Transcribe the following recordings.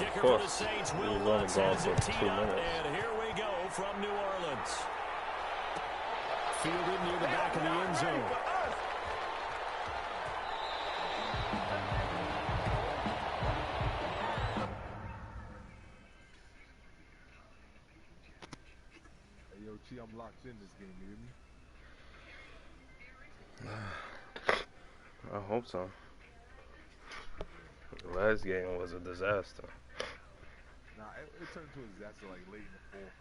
Kicker for the Saints, Will Lutz has it teed up, and here we go from New Orleans. Fielded near the back of the end zone. Hey, yo, Chi, I'm locked in this game, you hear me? I hope so. The last game was a disaster. Nah, it turned into a disaster like late in the fourth.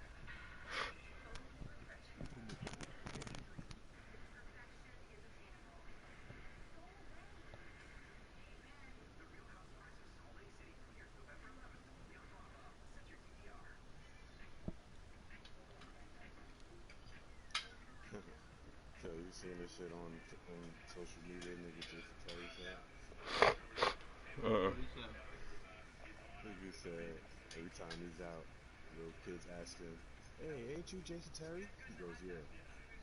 So you seen this shit on social media, nigga just tell you that? Nigga said every time he's out, little kids ask him, "Hey, ain't you Jason Terry?" He goes, "Yeah."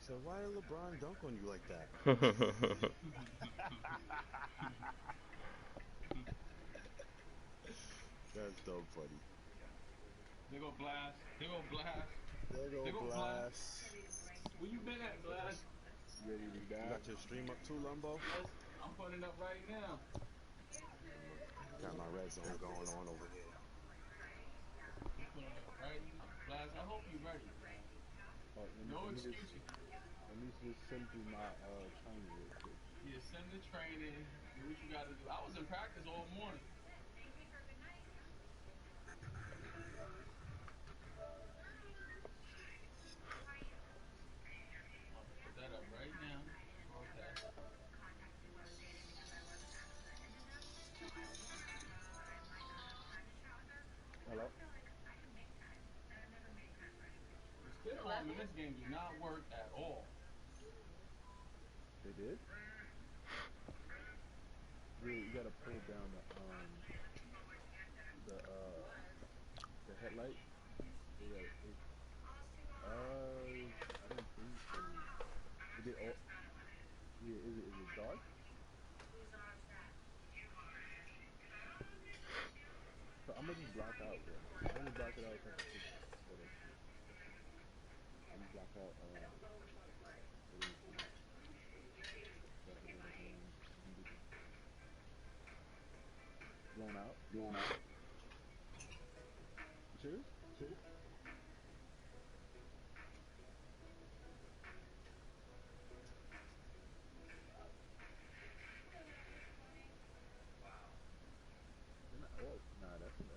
So why did LeBron dunk on you like that? That's dope funny. They go blast. They go blast. They go blast. Where you been at, Blast? Ready to die. You got your stream up too, Lumbo? Yes, I'm putting it up right now. Got my red zone going on over here. I'm putting it up right now. Blast, I hope you're ready. Oh, No excuses. Let me just send through my training real quick. Yeah, send the training. Do what you got to do. I was in practice all morning. Put that up right now. Broadcast. Hello? The stick arm in this game did not work at all. They did? You gotta pull down the headlight. I don't think so. Is it all? Yeah, is it dark? So I'm gonna just block out. I'm gonna block it out. So I can fix that shit. I'm gonna block out. Blown out. You serious? Nah, that's weird.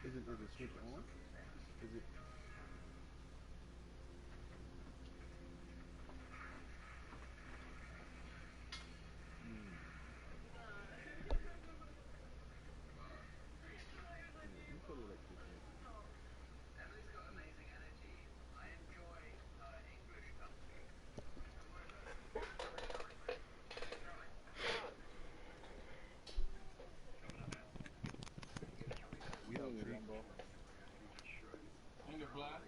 Is it switch on? Is it? We out treat. In the black.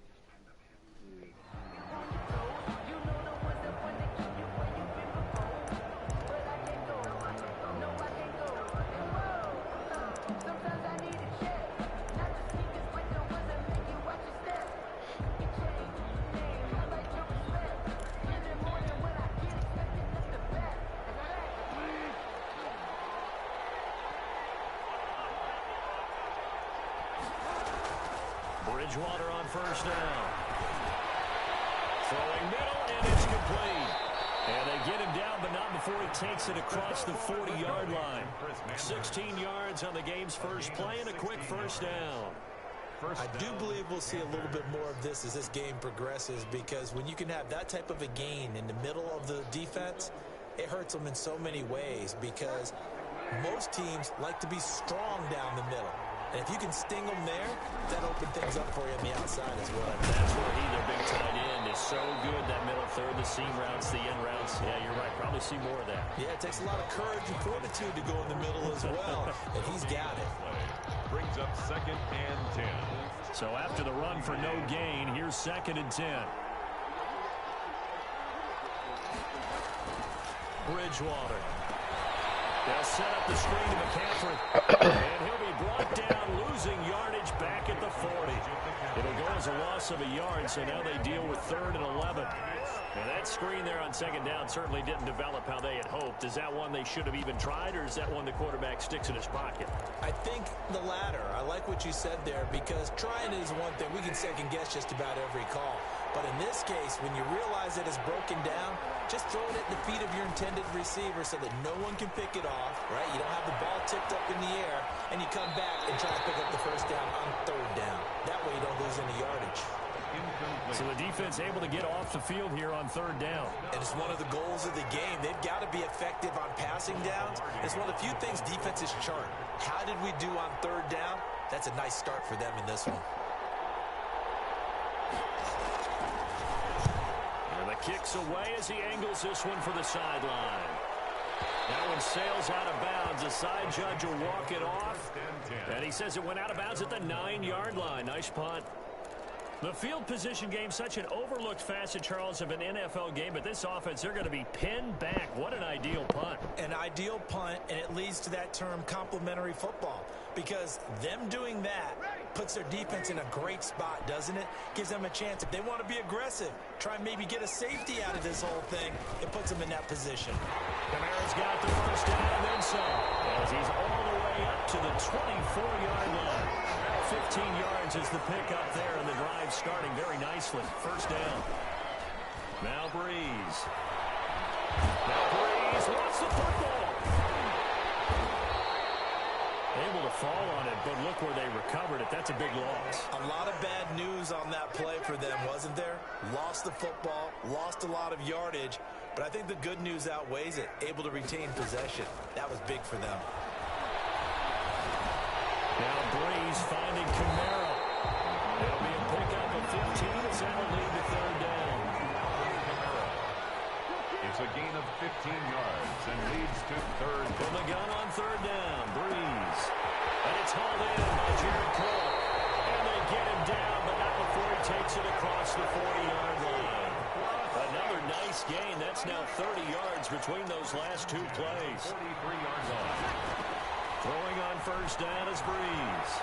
Bridgewater on first down. Throwing middle, and it's complete. And they get him down, but not before he takes it across the 40-yard line. 16 yards on the game's first play and a quick first down. I do believe we'll see a little bit more of this as this game progresses, because when you can have that type of a gain in the middle of the defense, it hurts them in so many ways, because most teams like to be strong down the middle. And if you can sting them there, that opens things up for you on the outside as well. That's where their big tight end is so good, that middle third, the seam routes, the end routes. Yeah, you're right. Probably see more of that. Yeah, it takes a lot of courage and fortitude to go in the middle as well, and he's got it. brings up 2nd and 10. So after the run for no gain, here's 2nd and 10. Bridgewater. They'll set up the screen to McCaffrey. And he'll be brought down, losing yardage back at the 40. It'll go as a loss of a yard, so now they deal with 3rd and 11. And that screen there on 2nd down certainly didn't develop how they had hoped. Is that one they should have even tried, or is that one the quarterback sticks in his pocket? I think the latter. I like what you said there, because trying is one thing. We can second guess just about every call. But in this case, when you realize that it's broken down, just throw it at the feet of your intended receiver so that no one can pick it off, right? You don't have the ball tipped up in the air, and you come back and try to pick up the 1st down on 3rd down. That way you don't lose any yardage. So the defense able to get off the field here on 3rd down. And it's one of the goals of the game. They've got to be effective on passing downs. It's one of the few things defenses chart. How did we do on 3rd down? That's a nice start for them in this one. And the kick's away as he angles this one for the sideline. That one sails out of bounds. The side judge will walk it off. And he says it went out of bounds at the 9-yard line. Nice punt. The field position game, such an overlooked facet, Charles, of an NFL game. But this offense, they're going to be pinned back. What an ideal punt. An ideal punt, and it leads to that term complementary football. Because them doing that puts their defense in a great spot, doesn't it? Gives them a chance. If they want to be aggressive, try and maybe get a safety out of this whole thing, it puts them in that position. Kamara's got the 1st down and then some, as he's all the way up to the 24-yard line. 15 yards is the pickup there, and the drive starting very nicely. 1st down. Now Breeze. Wants the football. Able to fall on it, but look where they recovered it. That's a big loss. A lot of bad news on that play for them, wasn't there? Lost the football, lost a lot of yardage, but I think the good news outweighs it. Able to retain possession. That was big for them. Now Breeze finding Kamara. It'll be a pickup of 15 as that'll lead to 3rd down. It's a gain of 15 yards and leads to 3rd. From the gun on 3rd down, Breeze. And it's hauled in by Jared Cole. And they get him down, but not before he takes it across the 40-yard line. Another nice gain. That's now 30 yards between those last 2 plays. 43-yard line. Throwing on 1st down is Breeze.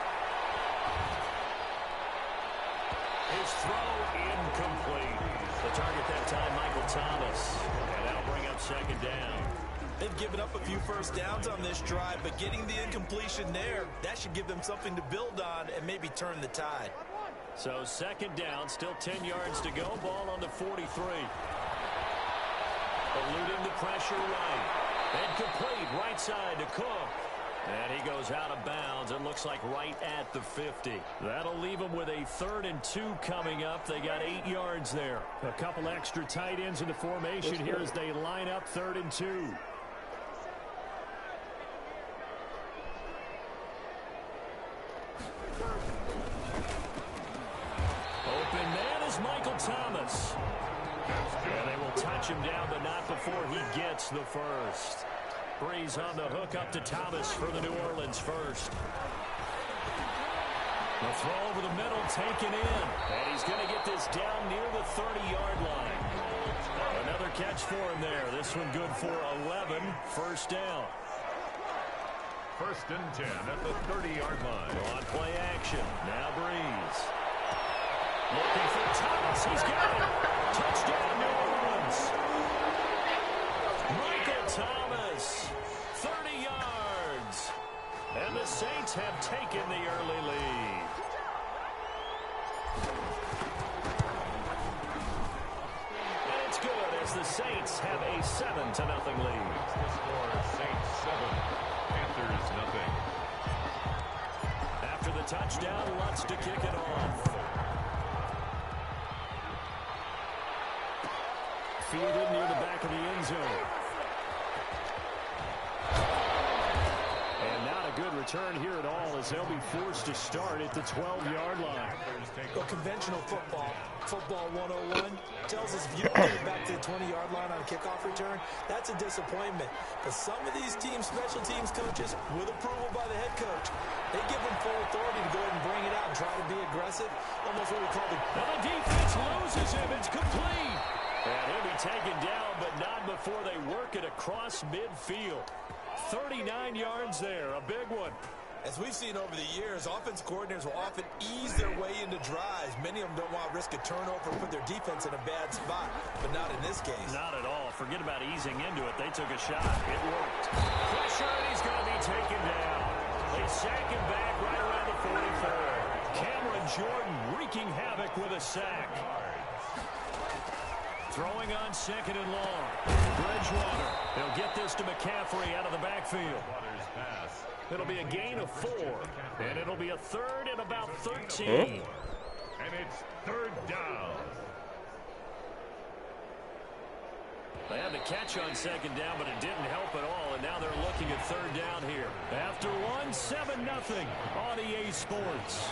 His throw incomplete. The target that time, Michael Thomas. And that'll bring up 2nd down. They've given up a few 1st downs on this drive, but getting the incompletion there, that should give them something to build on and maybe turn the tide. So 2nd down, still 10 yards to go. Ball on the 43. Eluding the pressure right. And complete right side to Cook. And he goes out of bounds. It looks like right at the 50. That'll leave them with a 3rd and 2 coming up. They got 8 yards there. A couple extra tight ends in the formation here as they line up 3rd and 2. Open man is Michael Thomas. And they will touch him down, but not before he gets the 1st. Breeze on the hook up to Thomas for the New Orleans 1st. The throw over the middle taken in. And he's going to get this down near the 30-yard line. Another catch for him there. This one good for 11. 1st down. 1st and 10 at the 30-yard line. On play action. Now Breeze. Looking for Thomas. He's got it. Touchdown, New Orleans. Michael Thomas. 30 yards. And the Saints have taken the early lead. And it's good as the Saints have a 7-0 lead. The score, Saints 7, Panthers nothing. After the touchdown, Lutz to kick it off. Fielded near the back of the end zone. And not a good return here at all as they'll be forced to start at the 12-yard line. Well, conventional football, Football 101 tells us if you don't get it back to the 20-yard line on a kickoff return, that's a disappointment. But some of these teams, special teams coaches, with approval by the head coach, they give them full authority to go ahead and bring it out and try to be aggressive, almost what we call the... Now the defense loses him. It's complete. And he'll be taken down, but not before they work it across midfield. 39 yards there, a big one. As we've seen over the years, offense coordinators will often ease their way into drives. Many of them don't want to risk a turnover and put their defense in a bad spot, but not in this case. Not at all. Forget about easing into it. They took a shot. It worked. Pressure, and he's going to be taken down. They sack him back right around the 44. Cameron Jordan wreaking havoc with a sack. Throwing on second and long. Bridgewater. They'll get this to McCaffrey out of the backfield. It'll be a gain of 4, and it'll be a third and about 13. And it's third down. They had the catch on second down, but it didn't help at all, and now they're looking at third down here. After one, 7-0 on EA Sports.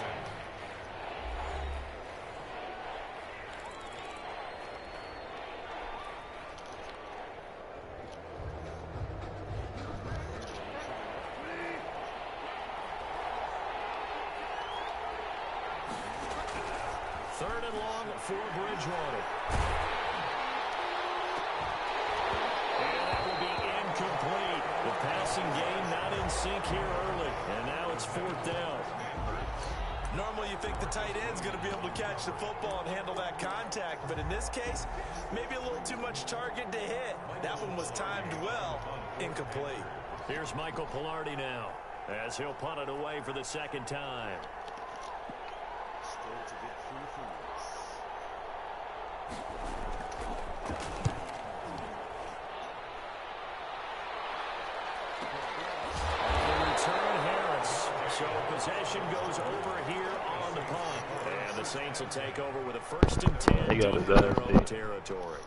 Third and long for Bridgewater. And that will be incomplete. The passing game not in sync here early. And now it's fourth down. Normally you think the tight end's going to be able to catch the football and handle that contact, but in this case, maybe a little too much target to hit. That one was timed well. Incomplete. Here's Michael Pilardi now, as he'll punt it away for the second time. So possession goes over here on the punt. And the Saints will take over with a 1st and 10 He got deep his in their ass own beat. territory.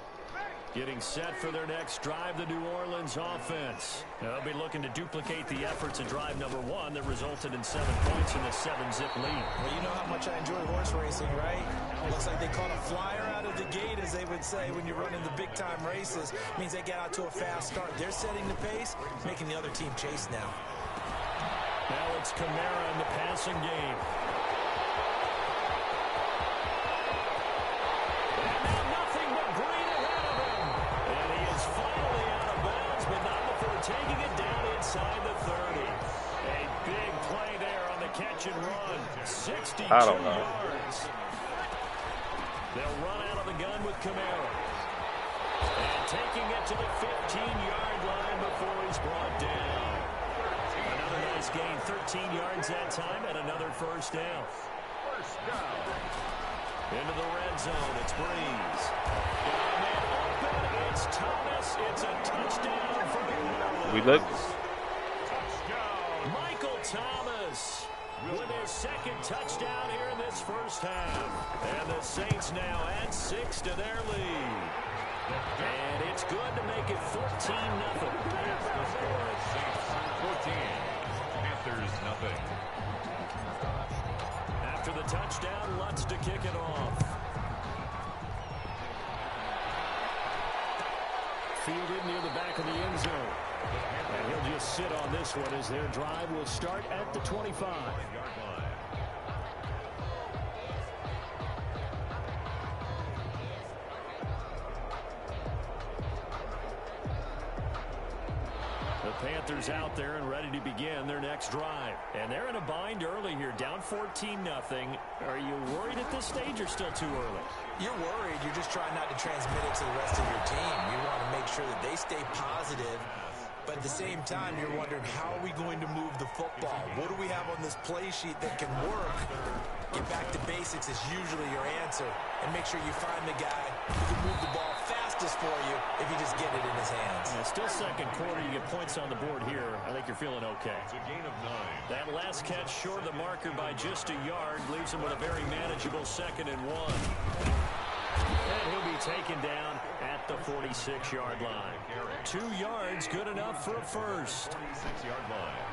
Getting set for their next drive, the New Orleans offense. Now, they'll be looking to duplicate the efforts of drive number 1 that resulted in 7 points in the 7-zip lead. Well, you know how much I enjoy horse racing, right? Looks like they caught a flyer out of the gate, as they would say when you're running the big-time races. Means they get out to a fast start. They're setting the pace, making the other team chase now. Now it's Kamara in the passing game. And now nothing but green ahead of him. And he is finally out of bounds, but not before taking it down inside the 30. A big play there on the catch and run. 62 I don't know. yards. They'll run out of the gun with Kamara. And taking it to the 15-yard line before he's brought down. Another nice gain, 13 yards that time, and another first down. First down. Into the red zone, it's Breeze. Got a man open, it's Thomas. It's a touchdown for the New Orleans. We look. Touchdown. Michael Thomas with his second touchdown here in this first half. And the Saints now add 6 to their lead. And it's good to make it 14-0. It's the score. Saints 14. Panthers nothing. After the touchdown, Lutz to kick it off. Fielded near the back of the end zone. And he'll just sit on this one as their drive will start at the 25. The Panthers out there and ready to begin their next drive. And they're in a bind early here, down 14-0. Are you worried at this stage or still too early? You're worried. You're just trying not to transmit it to the rest of your team. You want to make sure that they stay positive. But at the same time, you're wondering, how are we going to move the football? What do we have on this play sheet that can work? Get back to basics is usually your answer. And make sure you find the guy who can move the ball fastest for you if you just get it in his hands. Yeah, still second quarter. You get points on the board here. I think you're feeling okay. It's a gain of 9. That last catch short of the marker by just a yard leaves him with a very manageable 2nd and 1. And he'll be taken down at the 46-yard line. 2 yards, good enough for a first. 46-yard line.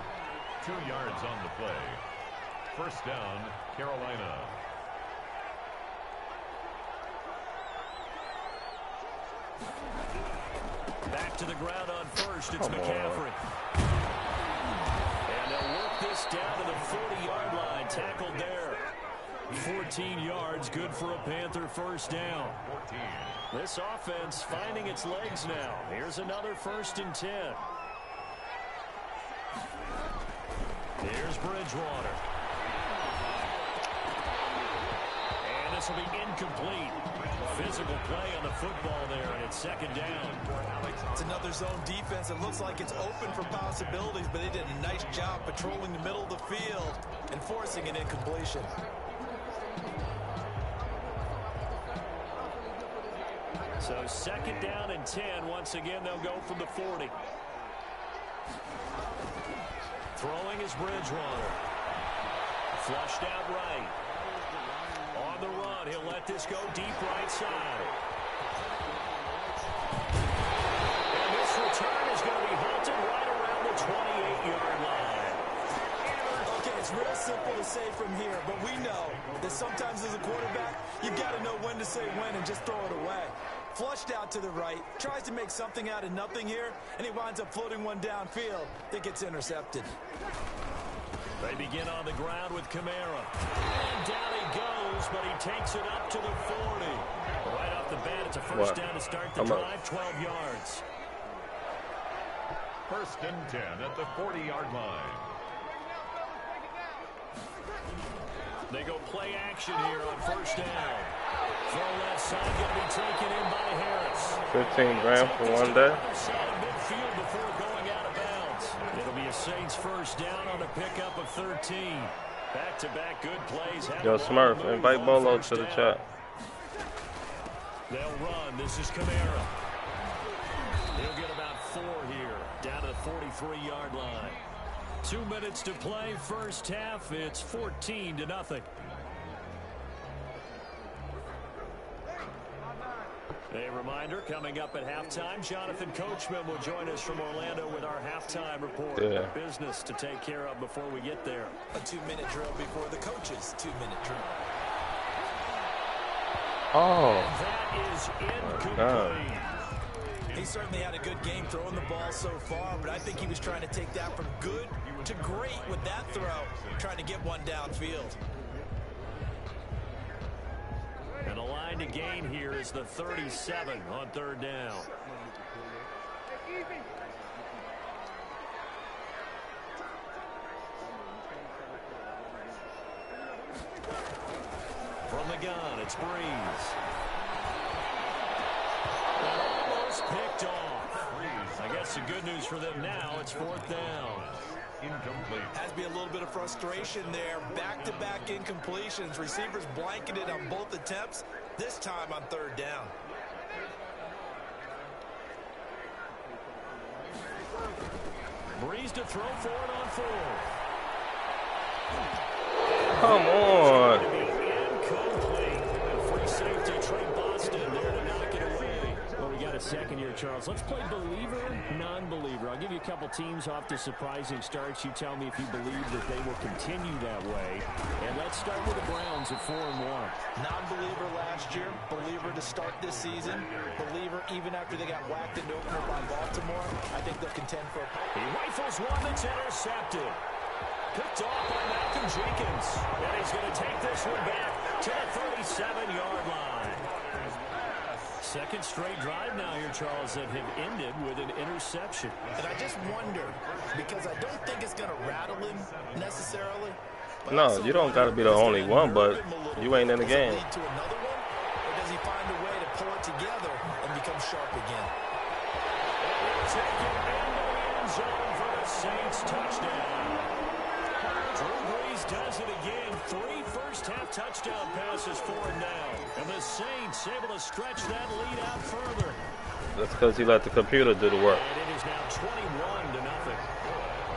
2 yards on the play. First down, Carolina. to the ground on first. It's McCaffrey. And they'll work this down to the 40-yard line. Tackled there. 14 yards, good for a Panther first down. 14. This offense finding its legs now. Here's another 1st and 10. Here's Bridgewater. And this will be incomplete. Physical play on the football there, and it's 2nd down. It's another zone defense. It looks like it's open for possibilities, but they did a nice job patrolling the middle of the field and forcing an incompletion. So 2nd down and 10. Once again, they'll go from the 40. Throwing is Bridgewater. Flushed out right. On the run, he'll let this go deep right side. And this return is going to be halted right around the 28-yard line. Okay, it's real simple to say from here, but we know that sometimes as a quarterback, you've got to know when to say when and just throw it away. Flushed out to the right, tries to make something out of nothing here, and he winds up floating one downfield that gets intercepted. They begin on the ground with Kamara. And down he goes, but he takes it up to the 40. Right off the bat, it's a first down to start the drive, 12 yards. 1st and 10 at the 40-yard line. They go play action here on 1st down. Throw left side going to be taken in by Harris. 15 grand for one day. Side of midfield before going out of bounds. It'll be a Saints 1st down on a pickup of 13. Back-to-back good plays. Yo, Smurf, invite Bolo to the chat. They'll run. This is Kamara. He'll get about 4 here, down to the 43-yard line. 2 minutes to play, first half. It's 14-0. A reminder, coming up at halftime, Jonathan Coachman will join us from Orlando with our halftime report. Yeah. Business to take care of before we get there. A 2-minute drill before the coach's 2-minute drill. Oh. That is incomplete. He certainly had a good game throwing the ball so far, but I think he was trying to take that from good to great with that throw, trying to get one downfield. And the line to gain here is the 37 on 3rd down. From the gun, it's Breeze. Almost picked off. I guess the good news for them now, it's 4th down. Incomplete. Has to be a little bit of frustration there. Back-to-back incompletions. Receivers blanketed on both attempts, this time on 3rd down. Breeze to throw for it on 4th. Come on. Incomplete. Free safety, Trey Boston there to knock it away. Well, we got a second here, Charles. Let's play believer, non-believer. I'll give you a couple teams off to surprising starts. You tell me if you believe that they will continue that way. And let's start with the Browns at 4-1. Non-believer last year, believer to start this season, believer even after they got whacked into opener by Baltimore. I think they'll contend for a... He rifles one that's intercepted. Picked off by Malcolm Jenkins. And he's going to take this one back to the 37-yard line. Second straight drive now here, Charles, that have ended with an interception. And I just wonder, because I don't think it's going to rattle him necessarily. No, you don't got to be the only one, but you ain't in the game. Does it lead to another one, or does he find a way to pull it together and become sharp again? Taken into the end zone for the Saints touchdown. Drew Brees does it again. 3 first-half touchdown passes for him now. And the Saints able to stretch that lead out further. That's because he let the computer do the work. And it is now 21-0.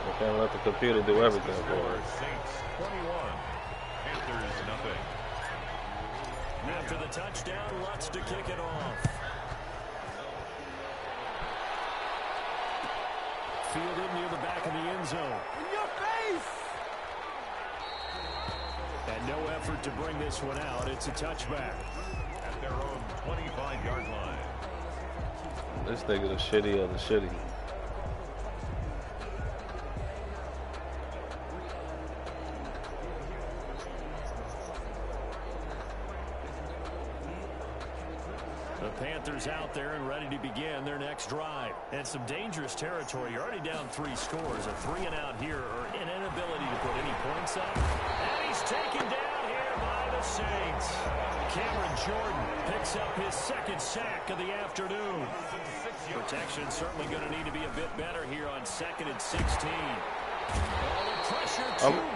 You can't let the computer do everything for us. Saints 21. Panthers nothing. After the touchdown, Lutz to kick it off. Fielded near the back of the end zone. In your face! And no effort to bring this one out. It's a touchback. At their own 25-yard line. This nigga the shitty of the shitty. The Panthers out there and ready to begin their next drive. And some dangerous territory. You're already down 3 scores. A 3-and-out here or an inability to put any points up. And he's taken down here by the Saints. Cameron Jordan picks up his 2nd sack of the afternoon. Protection certainly going to need to be a bit better here on 2nd and 16.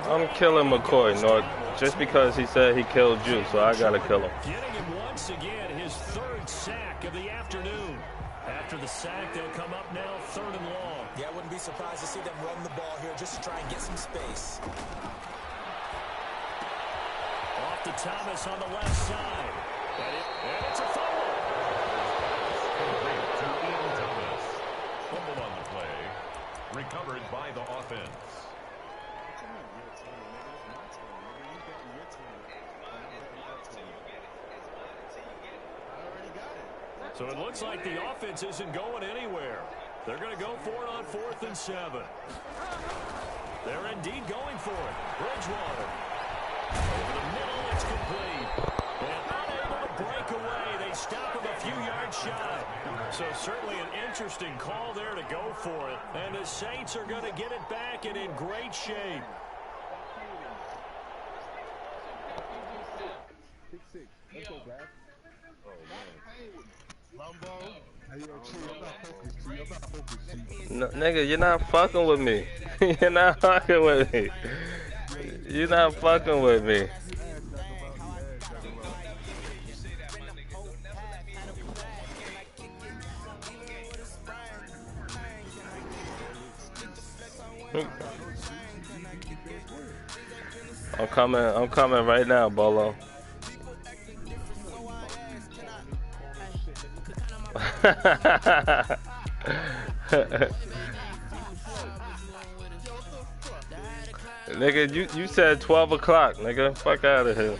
I'm killing McCoy, North, just because he said he killed you, so I gotta kill him. Getting him once again, his 3rd sack of the afternoon. After the sack, they'll come up now 3rd and long. Yeah, I wouldn't be surprised to see them run the ball here just to try and get some space. Off to Thomas on the left side. And it's a fumble. To Ian Thomas. Fumble on the play. Recovered by the offense. So it looks like the offense isn't going anywhere. They're going to go for it on 4th and 7. They're indeed going for it. Bridgewater. Over the middle, it's complete. And unable to break away. They stop him a few yards shy. So certainly an interesting call there to go for it. And the Saints are going to get it back and in great shape. Let's go, Black. Oh, man. No, nigga, you're not fucking with me. You're not fucking with me. You're not fucking with me. I'm coming right now, Bolo. Nigga, you said 12 o'clock, nigga. Fuck out of here.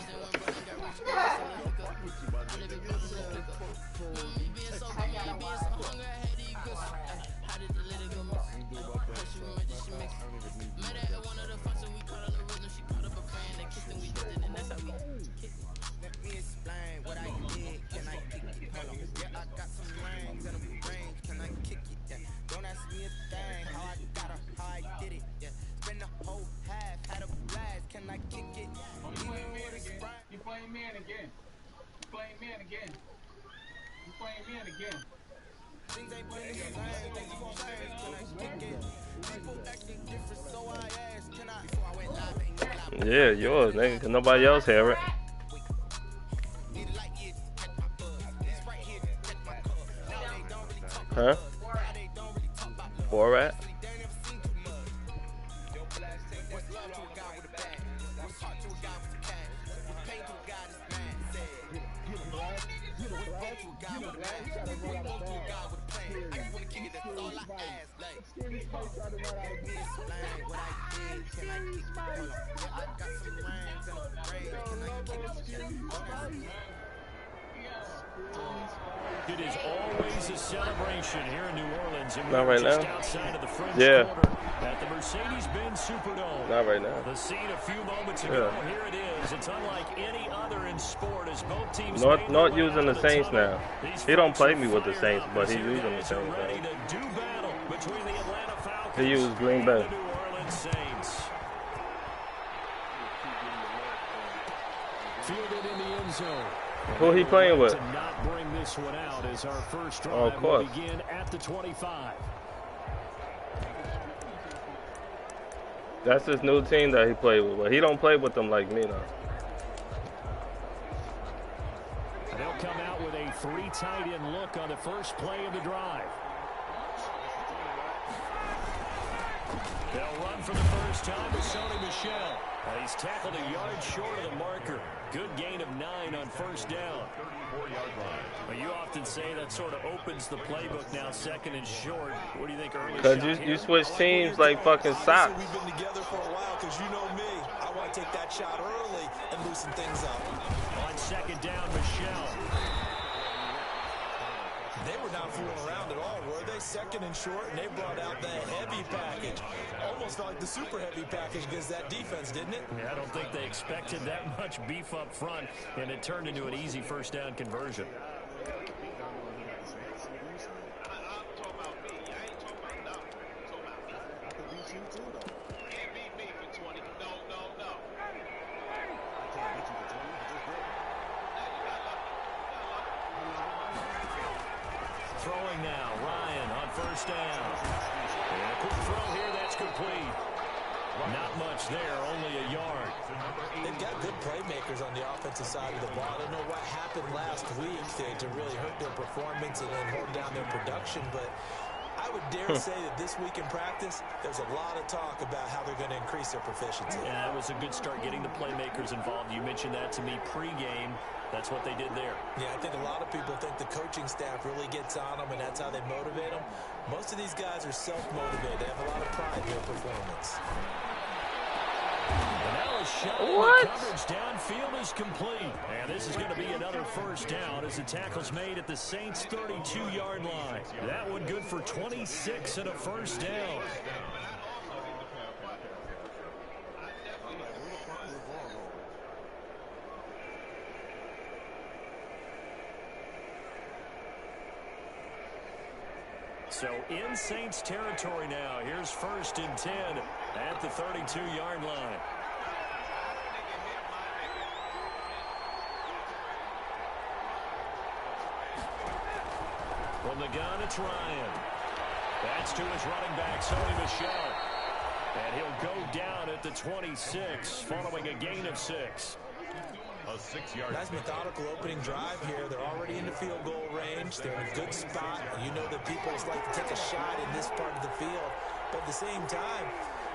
Yeah, yours, nigga, cause nobody else hear it. Huh? Borat? It is always a celebration here in New Orleans. And not right just now. Outside of the French Yeah. Quarter at the Mercedes-Benz Superdome. Not right now. The scene a few moments ago. Yeah. Here it is. It's unlike any other in sport as both teams. Not using the Saints now. He don't play me with the Saints, but he's using the Saints. Ready to do battle between the Atlanta Falcons He used Green Bay. and the New Orleans Saints. Fielded in the end zone. Who he playing with? To not bring this one out as our first drive Oh, of course. will begin at the 25. That's his new team that he played with, but he don't play with them like me though. And they'll come out with a 3 tight end look on the first play of the drive. They'll run for the first time with Sony Michel. He's tackled a yard short of the marker. Good gain of 9 on first down. 34-yard line. Well, you often say that sort of opens the playbook now, 2nd and short. What do you think early? Cause you switch teams like fucking socks. We've been together for a while because you know me. I want to take that shot early and loosen things up. On 2nd down, Michel. They were not fooling around at all say second and short, and they brought out the heavy package. Almost like the super heavy package against that defense, didn't it? Yeah, I don't think they expected that much beef up front, and it turned into an easy first down conversion. Throwing now, Ryan on first down. And a quick throw here, that's complete. Not much there, only a yard. They've got good playmakers on the offensive side of the ball. I don't know what happened last week to really hurt their performance and then hold down their production, but I would dare say that this week in practice, there's a lot of talk about how they're going to increase their proficiency. Yeah, it was a good start getting the playmakers involved. You mentioned that to me pregame. That's what they did there. Yeah, I think a lot of people think the coaching staff really gets on them, and that's how they motivate them. Most of these guys are self-motivated. They have a lot of pride in their performance. And now a shot. The coverage downfield is complete. And this is going to be another first down as the tackle's made at the Saints' 32-yard line. That one good for 26 and a first down. So in Saints territory now. Here's 1st and 10 at the 32-yard line. From the gun, it's Ryan. That's to his running back, Sony Michel. And he'll go down at the 26, following a gain of 6. A 6-yard. Nice methodical opening drive here. They're already in the field goal range. They're in a good spot. You know that people like to take a shot in this part of the field. But at the same time,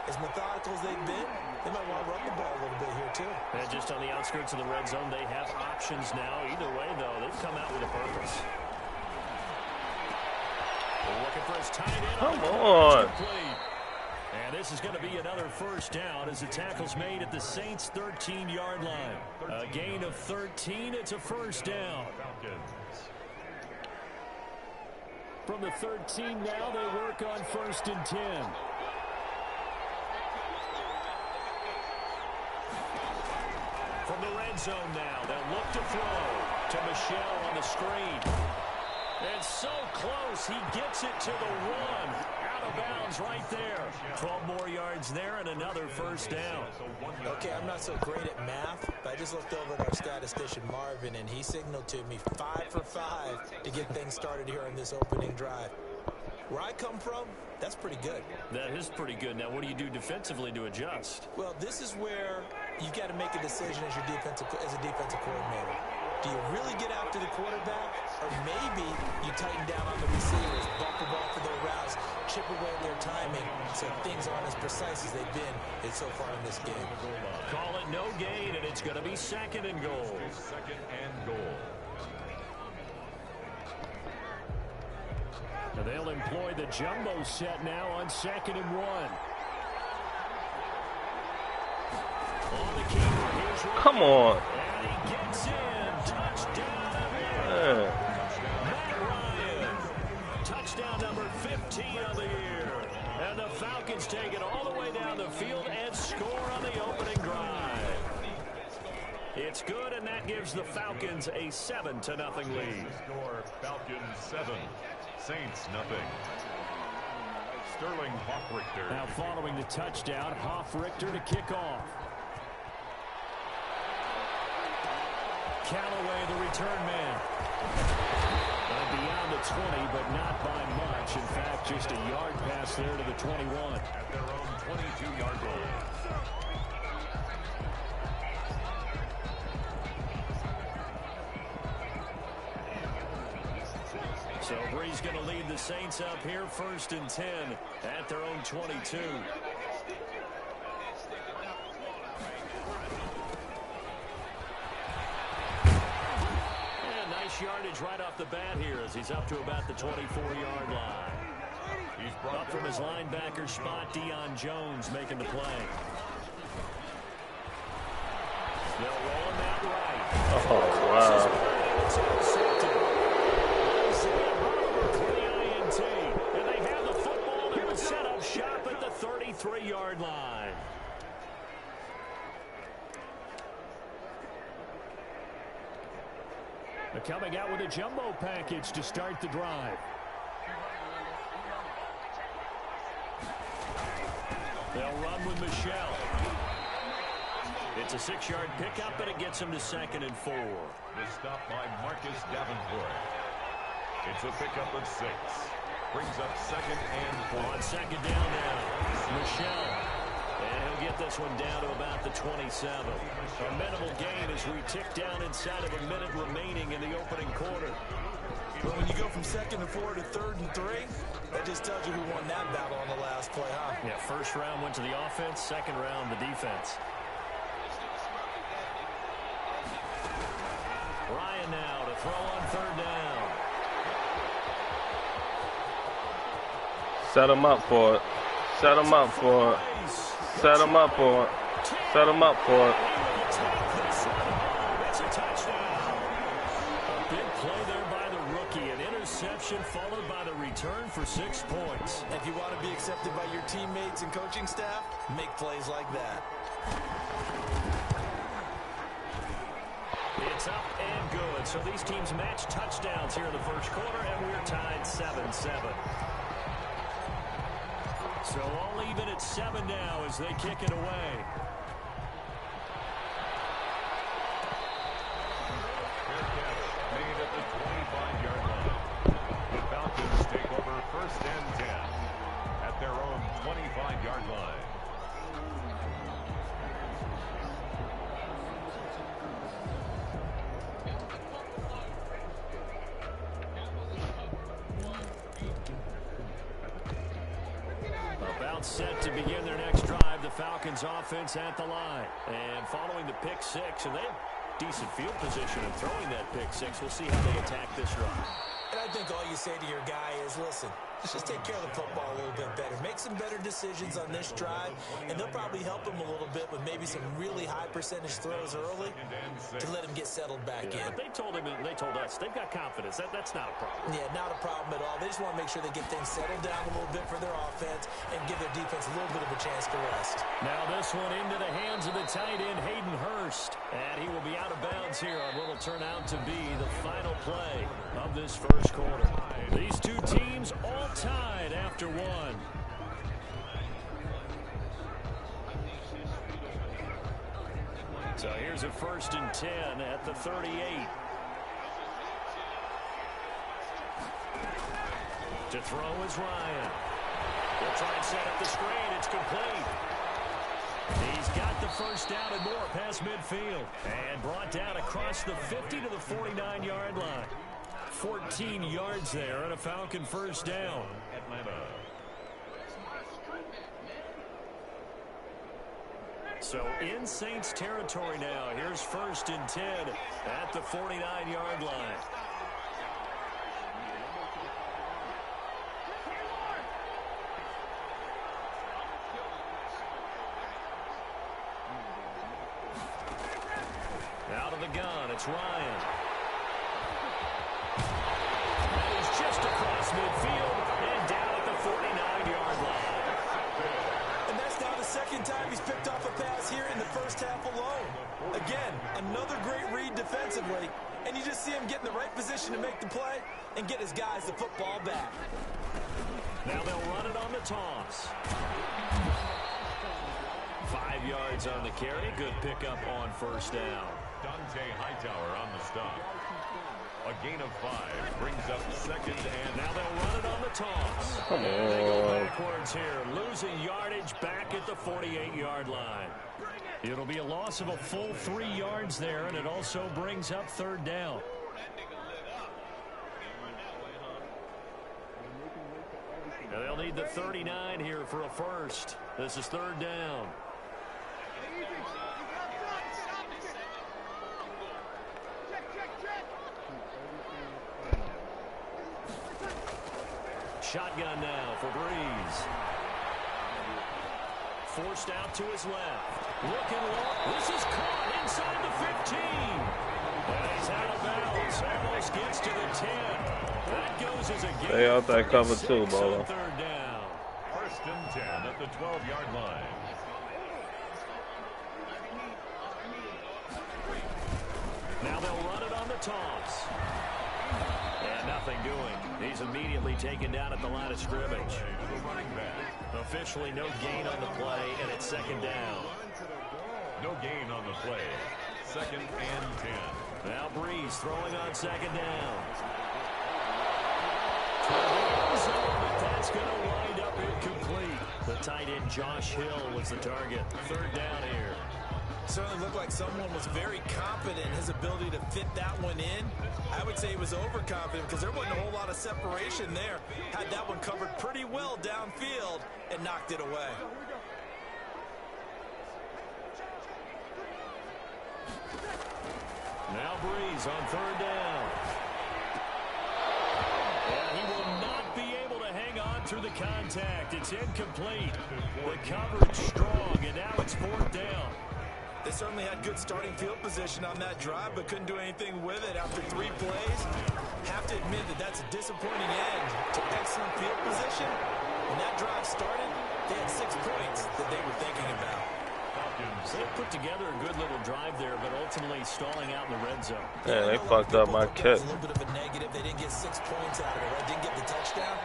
as methodical as they've been, they might want to run the ball a little bit here too. And just on the outskirts of the red zone, they have options now. Either way, though, they've come out with a purpose. They're looking for his tight end. Come on. And this is going to be another first down as the tackle's made at the Saints' 13-yard line. A gain of 13. It's a first down. From the 13 now, they work on 1st and 10. From the red zone now, they'll look to throw to Michel on the screen. And so close, he gets it to the 1. Out of bounds right there. 12 more yards there and another first down. Okay, I'm not so great at math, but I just looked over at our statistician Marvin, and he signaled to me 5 for 5 to get things started here on this opening drive. Where I come from, that's pretty good. That is pretty good. Now, what do you do defensively to adjust? Well, this is where you've got to make a decision as a defensive coordinator. Do you really get after the quarterback, or maybe you tighten down on the receivers, bump the ball for their routes, chip away at their timing, so things aren't as precise as they've been so far in this game. Call it no gain, and it's going to be 2nd and goal. 2nd and goal. And they'll employ the jumbo set now on 2nd and 1. On the keeper, here's Ryan. Come on. And he gets in. Touchdown. Matt Ryan. Touchdown number 15 of the year. And the Falcons take it all the way down the field and score on the opening drive. It's good, and that gives the Falcons a 7-0 lead. Score Falcons 7, Saints nothing. Sterling Hoffrichter. Now following the touchdown, Hoffrichter to kick off. Callaway, the return man. Beyond the 20, but not by much. In fact, just a yard pass there to the 21. At their own 22-yard line. So Bree's going to lead the Saints up here, 1st and 10 at their own 22. Yardage right off the bat here as he's up to about the 24-yard line. He's brought up from his linebacker spot. Deion Jones making the play. They'll roll him out right. Oh, wow. The INT. Coming out with a jumbo package to start the drive. They'll run with Michelle. It's a 6-yard pickup, and it gets him to 2nd and 4. The stop by Marcus Davenport. It's a pickup of 6. Brings up 2nd and 4. On 2nd down now, Michelle. And he'll get this one down to about the 27. A minimal gain as we tick down inside of a minute remaining in the opening quarter. But when you go from 2nd and 4 to 3rd and 3, that just tells you who won that battle on the last play, huh? Yeah, first round went to the offense, second round the defense. Ryan now to throw on 3rd down. Set him up for it. Set him up for it. Set him up for it. Set him up for it. That's a touchdown. A big play there by the rookie. An interception followed by the return for 6 points. If you want to be accepted by your teammates and coaching staff, make plays like that. It's up and good. So these teams match touchdowns here in the first quarter, and we're tied 7-7. So all even at 7 now as they kick it away. Fair catch made at the 25-yard line. The Falcons take over 1st and 10 at their own 25-yard line. Set to begin their next drive. The Falcons offense at the line. And following the pick 6, and they have decent field position in throwing that pick 6. We'll see how they attack this drive. And I think all you say to your guy is, listen, just take care of the football a little bit better. Make some better decisions on this drive, and they'll probably help him a little bit with maybe some really high percentage throws early to let him get settled back in. But they told him, and they told us, they've got confidence. That's not a problem. Yeah, not a problem at all. They just want to make sure they get things settled down a little bit for their offense and give their defense a little bit of a chance to rest. Now this one into the hands of the tight end, Hayden Hurst. And he will be out of bounds here on what will turn out to be the final play of this first quarter. These two teams all tied after 1. So here's a 1st and 10 at the 38. To throw is Ryan. They'll try and set up the screen. It's complete. He's got the first down and more past midfield. And brought down across the 50 to the 49-yard line. 14 yards there and a Falcon first down. Atlanta. So in Saints territory now. Here's 1st and 10 at the 49-yard line. Out of the gun, it's Ryan. And he's just across midfield and down at the 49-yard line. And that's now the 2nd time he's picked off a pass here in the first half alone. Again, another great read defensively, and you just see him get in the right position to make the play and get his guys the football back. Now they'll run it on the toss. 5 yards on the carry. Good pickup on first down. Dante Hightower on the stop. A gain of 5 brings up 2nd and now they'll run it on the toss. Come and they go on. backwards here, losing yardage back at the 48-yard line. It'll be a loss of a full 3 yards there, and it also brings up 3rd down. Now they'll need the 39 here for a first. This is 3rd down. Shotgun now for Breeze. Forced out to his left. Looking low. This is caught inside the 15. And he's out of bounds. Almost gets to the 10. That goes as a gain. Stay out that cover too, Bolo. 3rd down. 1st and 10 at the 12-yard line. Now they'll run it on the toss. nothing doing. He's immediately taken down at the line of scrimmage. Officially no gain on the play, and it's second down. No gain on the play. 2nd and 10. Now Breeze throwing on second down. That's going to wind up incomplete. The tight end Josh Hill was the target. 3rd down here. Certainly looked like someone was very confident in his ability to fit that one in. I would say he was overconfident because there wasn't a whole lot of separation there. Had that one covered pretty well downfield and knocked it away. Now Breeze on 3rd down. And he will not be able to hang on through the contact. It's incomplete. The coverage strong, and now it's 4th down. They certainly had good starting field position on that drive, but couldn't do anything with it after 3 plays. Have to admit that that's a disappointing end to excellent field position. When that drive started, they had 6 points that they were thinking about. So they put together a good little drive there, but ultimately stalling out in the red zone. Yeah, they fucked up my kick. A little bit of a negative. They didn't get 6 points out of it, right? Didn't get the touchdown.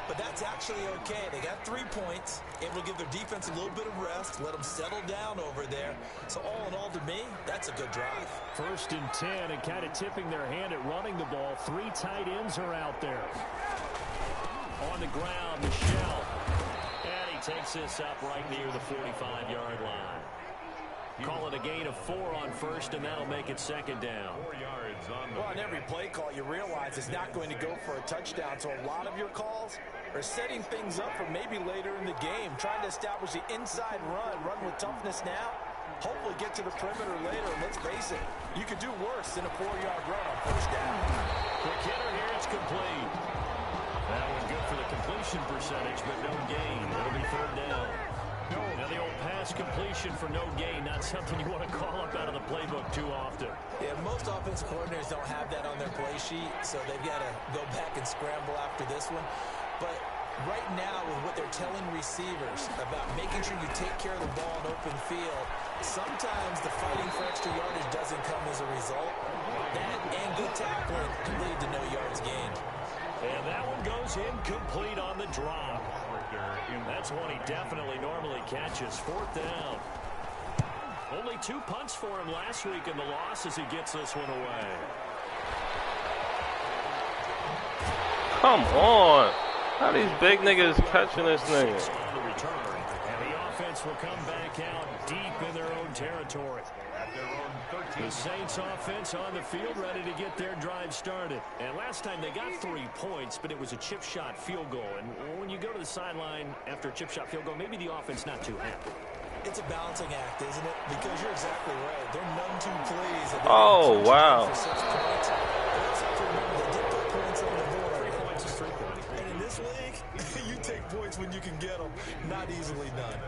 But that's actually okay. They got 3 points. Able to give their defense a little bit of rest, let them settle down over there. So all in all, to me, that's a good drive. 1st and 10, and kind of tipping their hand at running the ball. 3 tight ends are out there. On the ground, Michelle. And he takes this up right near the 45-yard line. Call it a gain of 4 on 1st, and that'll make it 2nd down. 4 yards on the Well, on every play call, you realize it's not going to go for a touchdown. So a lot of your calls are setting things up for maybe later in the game, trying to establish the inside run with toughness now, hopefully get to the perimeter later. And let's face it, you could do worse than a 4-yard run on 1st down. Quick hitter here, it's complete. That was good for the completion percentage, but no gain. It'll be 3rd down. Now the old pass completion for no gain, not something you want to call up out of the playbook too often. Yeah, most offensive coordinators don't have that on their play sheet, so they've got to go back and scramble after this one. But right now, with what they're telling receivers about making sure you take care of the ball in open field, sometimes the fighting for extra yardage doesn't come as a result. That and good tackling can lead to no yards gained. And that one goes incomplete on the drop. That's one he definitely normally catches. 4th down. Only 2 punts for him last week in the loss as he gets this one away. Come on. How these big niggas catching this nigga? On the return, and the offense will come back out deep in their own territory. at their own 13. The Saints offense on the field ready to get their drive started. And last time they got 3 points, but it was a chip shot field goal. And when you go to the sideline after a chip shot field goal, maybe the offense not too happy. It's a balancing act, isn't it? Because you're exactly right. They're none too pleased. Oh, wow. For 6 points. They also have to remember they did put points on the board. 3 points is 3 points. And in this league, you take points when you can get them. Not easily done.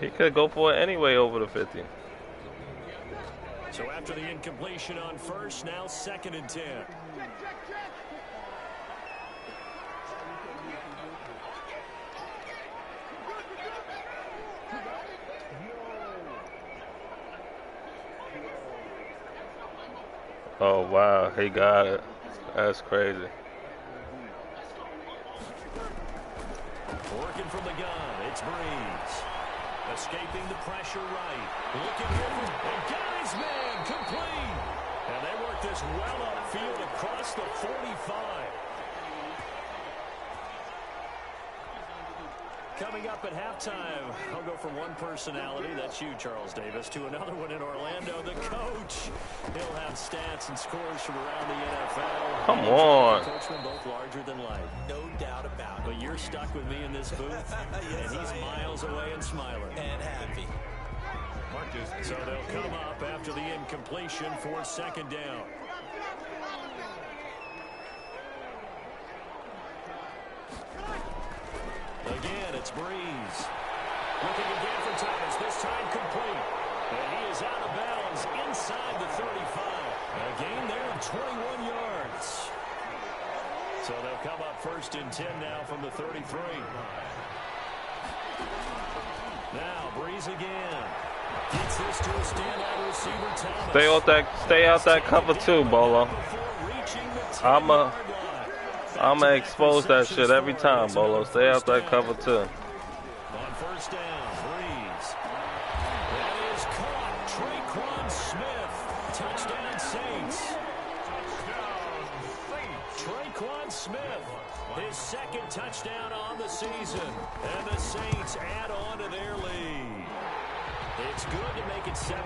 He could go for it anyway over the 50. So after the incompletion on first, now 2nd and 10. Oh, wow. He got it. That's crazy. Working from the gun, it's Breeze. Escaping the pressure right. Looking over and got his man complete. And they work this well upfield across the 45. Coming up at halftime, I'll go from one personality, that's you, Charles Davis, to another one in Orlando, the coach. He'll have stats and scores from around the NFL. Come on. Coachman, both larger than life. No doubt about it. But you're stuck with me in this booth, Yes, and he's miles away and smiling. And happy. So they'll come up after the incompletion for 2nd down. Again, it's Breeze. Looking again for Thomas, this time complete. And he is out of bounds inside the 35. A gain there of 21 yards. So they'll come up 1st and 10 now from the 33. Now Breeze again. Gets this to a standout receiver, Thomas. Stay out that cover too, Bolo. I'ma expose that shit every time, Bolo. Stay out that cover too. On first down, Breeze. That is caught. Traquan Smith. Touchdown Saints. Traquan Smith. His second touchdown on the season. And the Saints add on to their lead. It's good to make it 17-7.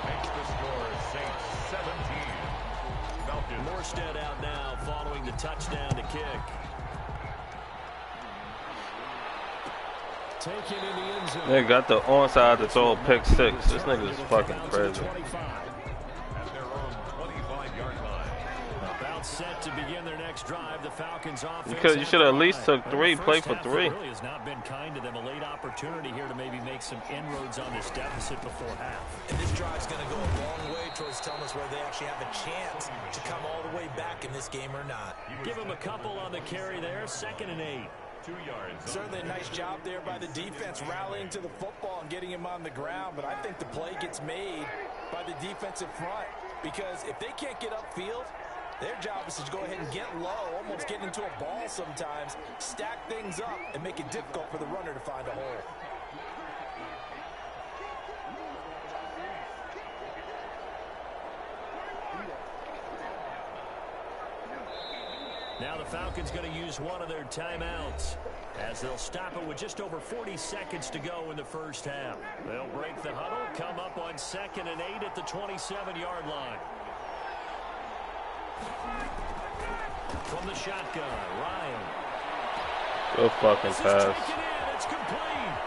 Makes the score Saints 17. Falcons. Morstead out now following the touchdown to kick. Taken in the end zone. They got the onside to throw a pick six. This nigga's fucking crazy. At their own 25-yard line. About set to begin their next drive. The Falcons offense. You should have at least took three. Play for three. Really has not been kind to them. A late opportunity here to maybe make some inroads on this deficit before half. And this drive's going to go a long way towards telling us whether they actually have a chance to come all the way back in this game or not. Give them a couple on the carry there. 2nd and 8. 2 yards. Certainly a nice job there by the defense rallying to the football and getting him on the ground, but I think the play gets made by the defensive front because if they can't get upfield, their job is to go ahead and get low, almost get into a ball sometimes, stack things up, and make it difficult for the runner to find a hole. Now the Falcons going to use one of their timeouts as they'll stop it with just over 40 seconds to go in the first half. They'll break the huddle, come up on 2nd and 8 at the 27-yard line. From the shotgun, Ryan. Good fucking pass. It's complete.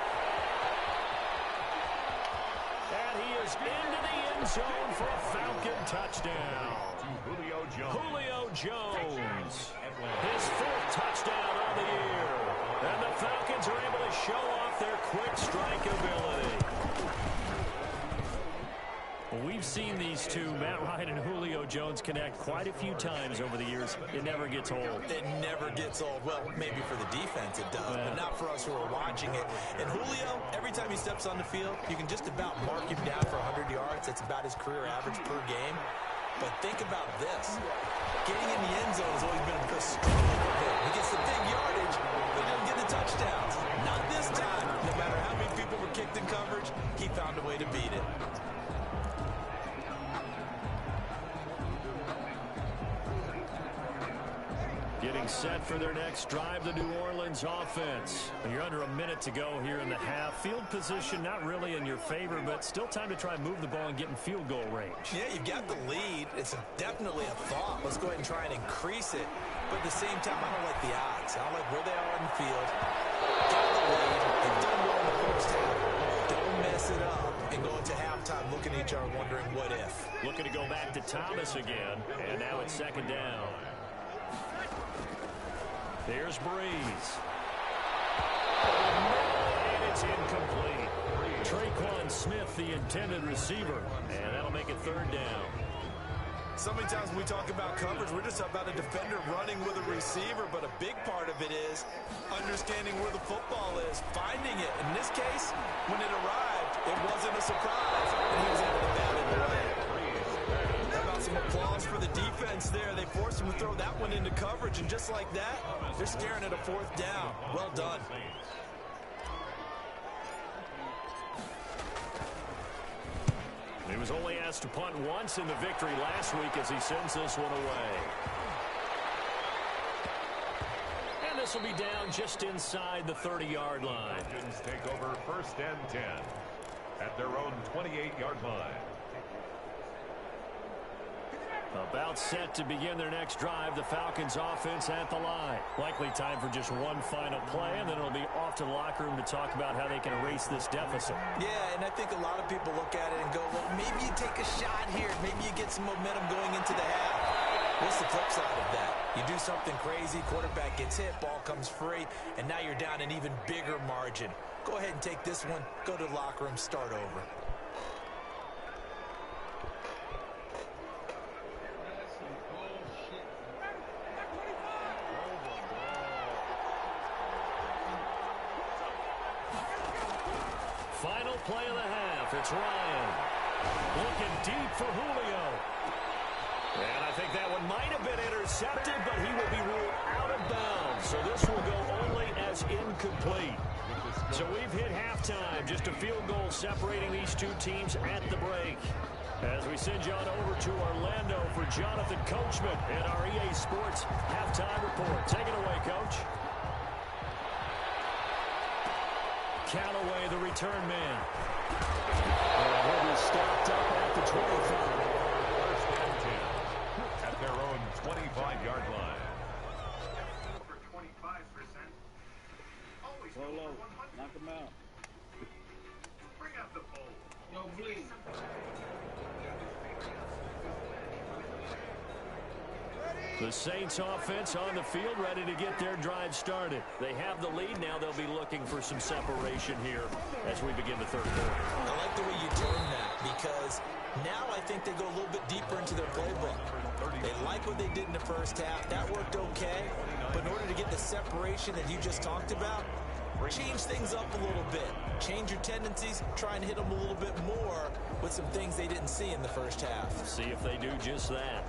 And he is into the end zone for a Falcon touchdown. Julio Jones. Julio Jones. His 4th touchdown of the year. And the Falcons are able to show off their quick strike ability. Well, we've seen these two, Matt Ryan and Julio Jones, connect quite a few times over the years. It never gets old. It never gets old. Well, maybe for the defense it does, but not for us who are watching it. And Julio, every time he steps on the field, you can just about mark him down for 100 yards. That's about his career average per game. But think about this. Getting in the end zone has always been a struggle for him. He gets the big yardage, but he doesn't get the touchdowns. Not this time. No matter how many people were kicked in coverage, he found a way to beat it. Getting set for their next drive, the New Orleans offense. You're under a minute to go here in the half. Field position not really in your favor, but still time to try and move the ball and get in field goal range. Yeah, you've got the lead. It's definitely a thought. Let's go ahead and try and increase it. But at the same time, I don't like the odds. I don't like where they are on the field. Got the lead. They've done well in the first half. Don't mess it up and go into halftime looking at each other wondering what if. Looking to go back to Thomas again, and now it's 2nd down. There's Breeze. And it's incomplete. Traquan Smith, the intended receiver. And that'll make it 3rd down. So many times when we talk about coverage, we're just talking about a defender running with a receiver, but a big part of it is understanding where the football is, finding it. In this case, when it arrived, it wasn't a surprise, and he was able to bat it away. How about some applause for the defense there? They forced him to throw that one into coverage, and just like that, they're staring at a 4th down. Well done. He was only asked to punt once in the victory last week as he sends this one away. And this will be down just inside the 30-yard line. Falcons take over 1st and 10 at their own 28-yard line. About set to begin their next drive, the Falcons offense at the line. Likely time for just one final play, and then it'll be off to the locker room to talk about how they can erase this deficit. Yeah, and I think a lot of people look at it and go, well, maybe you take a shot here. Maybe you get some momentum going into the half. What's the flip side of that? You do something crazy, quarterback gets hit, ball comes free, and now you're down an even bigger margin. Go ahead and take this one, go to the locker room, start over. final play of the half. It's Ryan looking deep for Julio. And I think that one might have been intercepted, but he will be ruled out of bounds. So this will go only as incomplete. So we've hit halftime. Just a field goal separating these two teams at the break. As we send you on over to Orlando for Jonathan Coachman in our EA Sports halftime report. Take it away, Coach. Callaway, the return man. And he'll be stopped up at the 25. First and 10 at their own 25-yard line. Over 25%. Always Roll go low. for 100. Knock him out. Bring out the bowl. Yo, please. The Saints offense on the field, ready to get their drive started. They have the lead. Now they'll be looking for some separation here as we begin the third quarter. I like the way you term that, because now I think they go a little bit deeper into their playbook. They like what they did in the first half. That worked okay. But in order to get the separation that you just talked about, change things up a little bit. Change your tendencies. Try and hit them a little bit more with some things they didn't see in the first half. See if they do just that.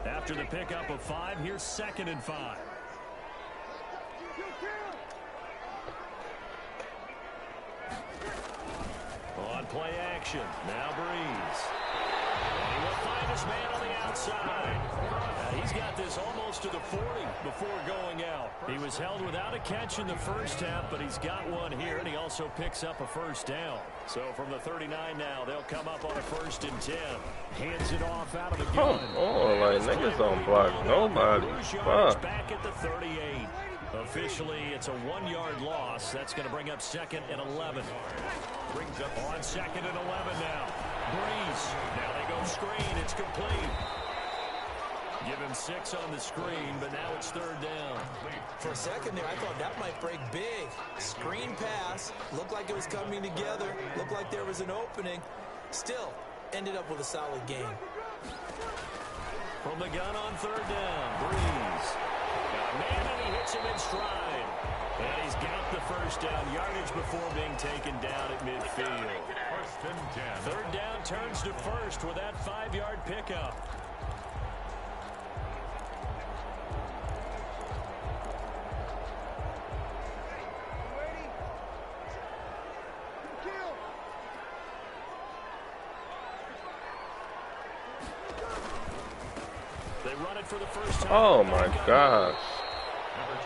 After the pickup of 5, here's 2nd and 5. On play action, now Breeze. And he will find his man on the outside. He's got this almost to the 40 before going out. He was held without a catch in the first half, but he's got one here, and he also picks up a first down. So from the 39 now, they'll come up on a 1st and 10. Hands it off out of the gun. Oh, like niggas don't block nobody. Fuck. Back at the 38. Officially, it's a 1-yard loss. That's going to bring up 2nd and 11. Brings up On 2nd and 11 now. Breeze. Now they go screen. It's complete. Give him 6 on the screen, but now it's 3rd down. For a second there, I thought that might break big. Screen pass. Looked like it was coming together. Looked like there was an opening. Still, ended up with a solid game. From the gun on 3rd down. Breeze. Got a man, and he hits him in stride. And he's got the first down. Yardage before being taken down at midfield. 1st and 10. 3rd down turns to 1st with that 5-yard pickup. They run it for the first time. Oh my gosh. Number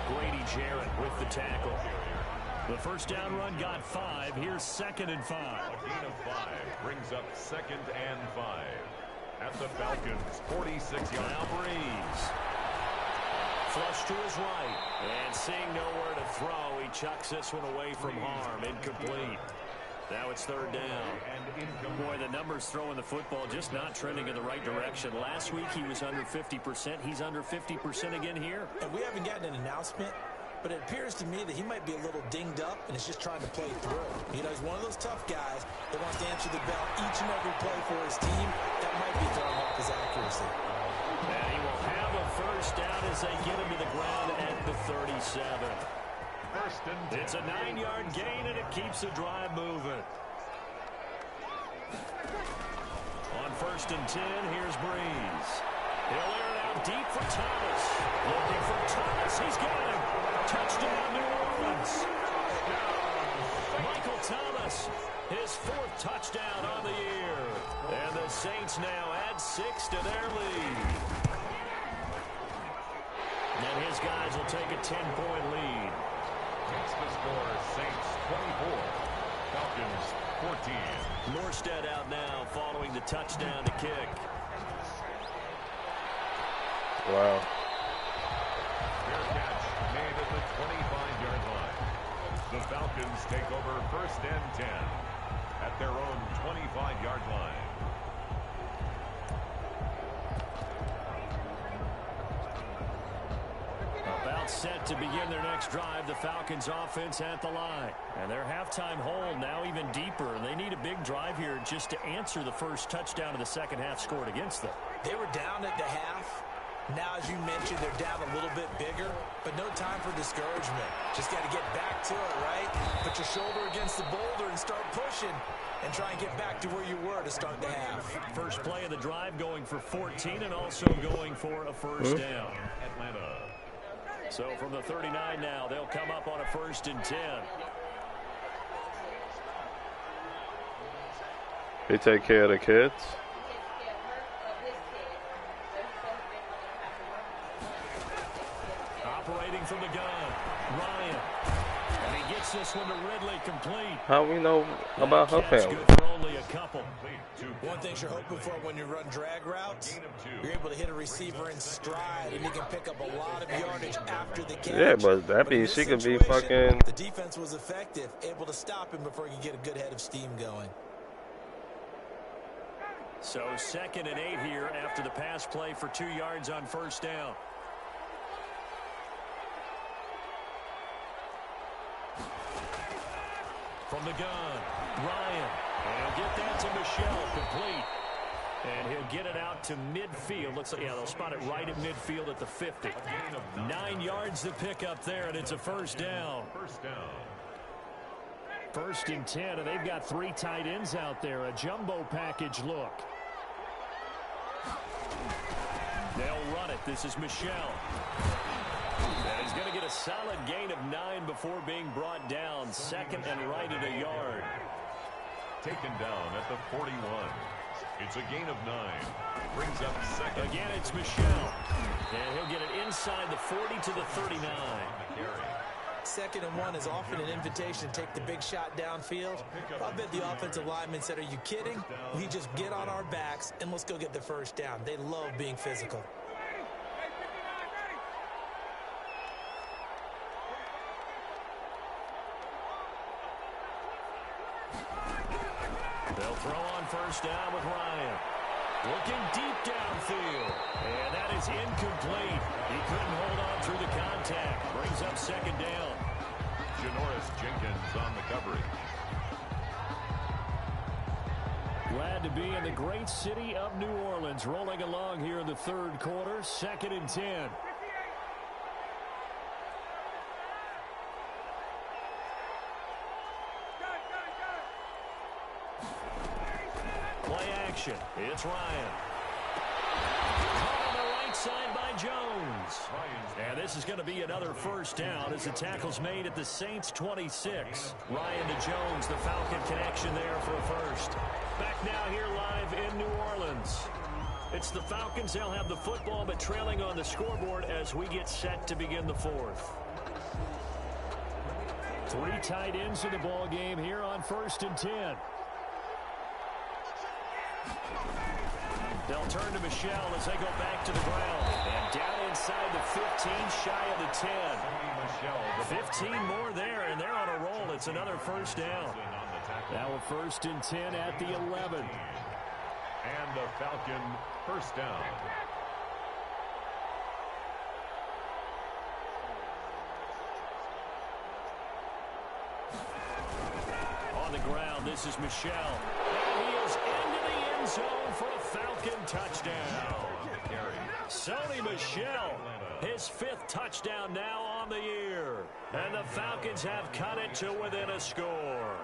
28. Grady Jarrett with the tackle. The first down run got 5. Here's 2nd and 5. A gain of 5 brings up 2nd and 5 at the Falcons' 46-yard line. Now Breeze. Flush to his right. And seeing nowhere to throw, he chucks this one away from harm. Incomplete. Now it's 3rd down. Boy, the numbers throwing the football just not trending in the right direction. Last week he was under 50%. He's under 50% again here. And we haven't gotten an announcement, but it appears to me that he might be a little dinged up and is just trying to play through. You know, he's one of those tough guys that wants to answer the bell each and every play for his team. That might be throwing off his accuracy. And he will have a first down as they get him to the ground at the 37. 1st and 10. It's a 9-yard gain, and it keeps the drive moving. On 1st and 10, here's Breeze. He'll air it out deep for Thomas. Looking for Thomas. He's got him. Touchdown, New Orleans. Michael Thomas, his 4th touchdown on the year. And the Saints now add 6 to their lead. And his guys will take a 10-point lead. Makes the score Saints 24, Falcons 14. Norstead out now following the touchdown to kick. Wow. Fair catch made at the 25-yard line. The Falcons take over 1st and 10 at their own 25-yard line. About set to begin their next drive, the Falcons offense at the line. And their halftime hold now even deeper. And they need a big drive here just to answer the first touchdown of the second half scored against them. They were down at the half, Now, as you mentioned, they're down a little bit bigger, but no time for discouragement. Just got to get back to it, right? Put your shoulder against the boulder and start pushing and try and get back to where you were to start the half. First play of the drive going for 14 and also going for a first down. Atlanta. So from the 39 now, they'll come up on a 1st and 10. He take care of the kids. Operating from the gun, Ryan. And he gets this one to Ridley complete. How we know about her Catch family? good for only a couple. One thing you're hoping for when you run drag routes, you're able to hit a receiver in stride, and he can pick up a lot of yardage after the catch. Yeah, but that means she could be fucking. The defense was effective, able to stop him before he could get a good head of steam going. So 2nd and 8 here after the pass play for 2 yards on 1st down. From the gun, Ryan. And he'll get that to Michelle, complete. And he'll get it out to midfield. Looks like, yeah, they'll spot it right at midfield at the 50. 9 yards to pick up there, and it's a 1st down. 1st and 10, and they've got 3 tight ends out there. A jumbo package look. They'll run it. This is Michelle. And he's going to get a solid gain of 9 before being brought down. 2nd and right at a yard. Taken down at the 41. It's a gain of 9. Brings up 2nd. Again, it's Michelle. And he'll get it inside the 40 to the 39. 2nd and 1 is often an invitation to take the big shot downfield. I bet the offensive lineman said, are you kidding? We just get on our backs and let's go get the 1st down. They love being physical. They'll throw on 1st down with Ryan. Looking deep downfield. And that is incomplete. He couldn't hold on through the contact. Brings up 2nd down. Janoris Jenkins on the coverage. Glad to be in the great city of New Orleans. Rolling along here in the 3rd quarter. 2nd and 10. Play action. It's Ryan. Caught on the right side by Jones. And this is going to be another 1st down as the tackle's made at the Saints 26. Ryan to Jones, the Falcon connection there for a 1st. Back now here live in New Orleans. It's the Falcons. They'll have the football, but trailing on the scoreboard as we get set to begin the 4th. 3 tight ends in the ball game here on 1st and 10. They'll turn to Michelle as they go back to the ground. And down inside the 15, shy of the 10. 15 more there, and they're on a roll. It's another 1st down. Now a 1st and 10 at the 11. And the Falcon 1st down. On the ground, this is Michelle. And he is into the end zone for a Falcon touchdown. Sony Michel, his 5th touchdown now on the year. And the Falcons have cut it to within a score.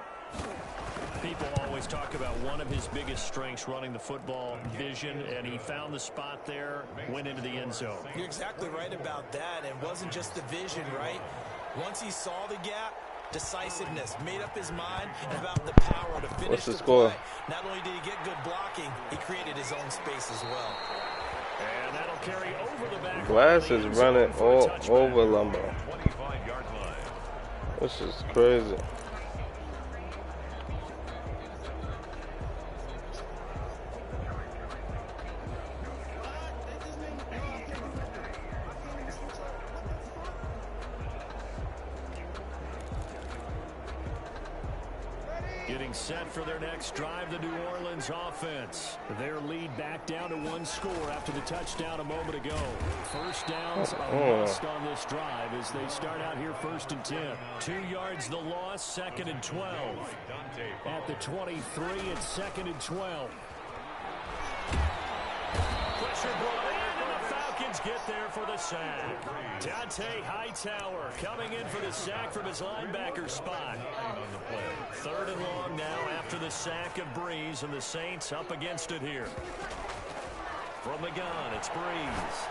People always talk about one of his biggest strengths running the football, vision, and he found the spot there, went into the end zone. You're exactly right about that. It wasn't just the vision, right? Once he saw the gap, decisiveness, made up his mind about the power to finish What's the the score? play. Not only did he get good blocking, he created his own space as well. And that'll carry over the back. Glass is running all over Lumber. 25-yard line. This is crazy. Getting set for their next drive, the New Orleans offense. Their lead back down to 1 score after the touchdown a moment ago. 1st downs a must on this drive as they start out here 1st and 10. 2 yards the loss, 2nd and 12. At the 23, it's 2nd and 12. Pressure brought in, and the Falcons get there for the sack. Dante Hightower coming in for the sack from his linebacker spot. 3rd and long now after the sack of Breeze, and the Saints up against it here. From the gun, it's Breeze.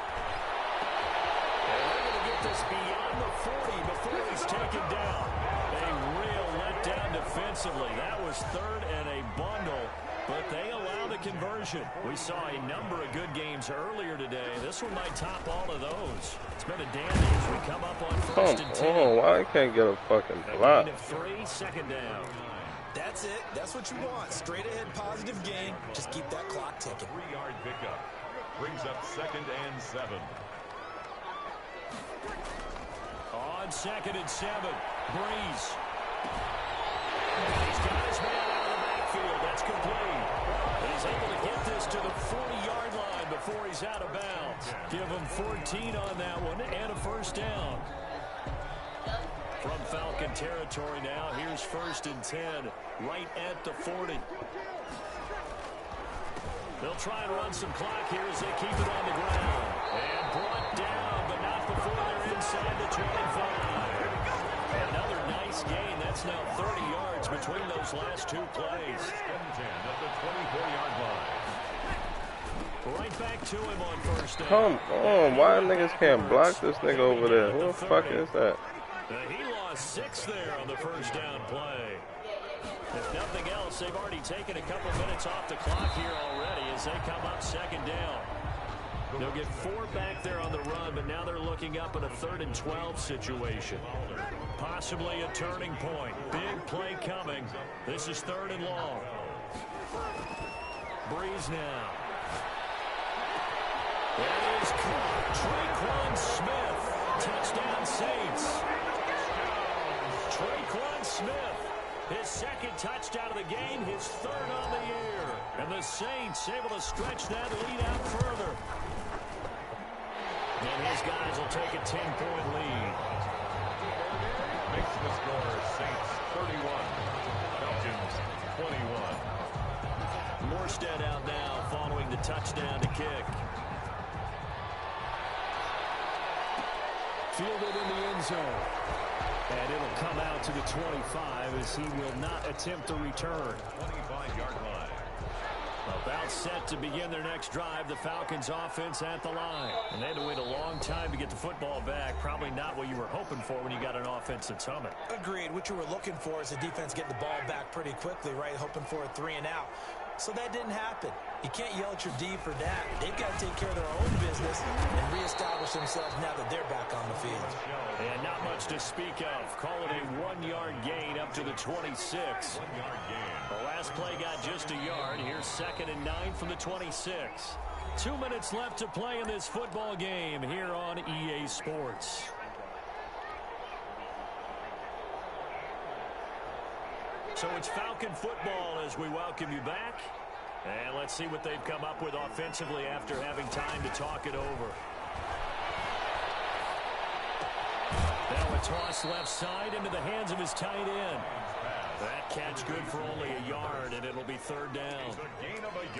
And they're going to get this beyond the 40 before he's taken down. A real letdown defensively. That was 3rd and a bundle, but they allow the conversion. We saw a number of good games earlier today. This one might top all of those. It's been a dandy as we come up on 1st and 10. Oh, why I can't get a fucking block? 3, 2nd down. That's it. That's what you want. Straight ahead positive gain. Just keep that clock ticking. 3-yard pickup. Brings up 2nd and 7. On 2nd and 7, Breeze. He's got his man out of the backfield. That's complete. He's able to get this to the 40-yard line before he's out of bounds. Give him 14 on that one and a 1st down. From Falcon territory now, here's 1st and 10, right at the 40. They'll try and run some clock here as they keep it on the ground. And brought down, but not before they're inside the 25. Another nice gain. That's now 30 yards between those last 2 plays. 10 at the 24-yard line. Right back to him on 1st down. Come on, why niggas can't block this nigga over there? Who the fuck is that? He lost 6 there on the 1st down play. If nothing else, they've already taken a couple minutes off the clock here already as they come up 2nd down. They'll get 4 back there on the run, but now they're looking up at a 3rd and 12 situation. Possibly a turning point. Big play coming. This is 3rd and long. Breeze now. That is Traquan Smith. Touchdown Saints. Traquan Smith. His 2nd touchdown of the game, his 3rd on the year. And the Saints able to stretch that lead out further. And his guys will take a 10-point lead. Makes the score Saints 31, Falcons 21. Morstead out now following the touchdown to kick. Fielded in the end zone. And it'll come out to the 25 as he will not attempt the return. 25-yard line. About set to begin their next drive. The Falcons offense at the line. And they had to wait a long time to get the football back. Probably not what you were hoping for when you got an offense that's humming. Agreed. What you were looking for is the defense getting the ball back pretty quickly, right? Hoping for a 3 and out. So that didn't happen. You can't yell at your D for that. They've got to take care of their own business and reestablish themselves now that they're back on the field. And not much to speak of. Call it a 1-yard gain up to the 26. 1-yard gain. The last play got just a yard. Here's 2nd and 9 from the 26. 2 minutes left to play in this football game here on EA Sports. So it's Falcon football as we welcome you back. And let's see what they've come up with offensively after having time to talk it over. Now a toss left side into the hands of his tight end. That catch good for only a yard, and it'll be 3rd down.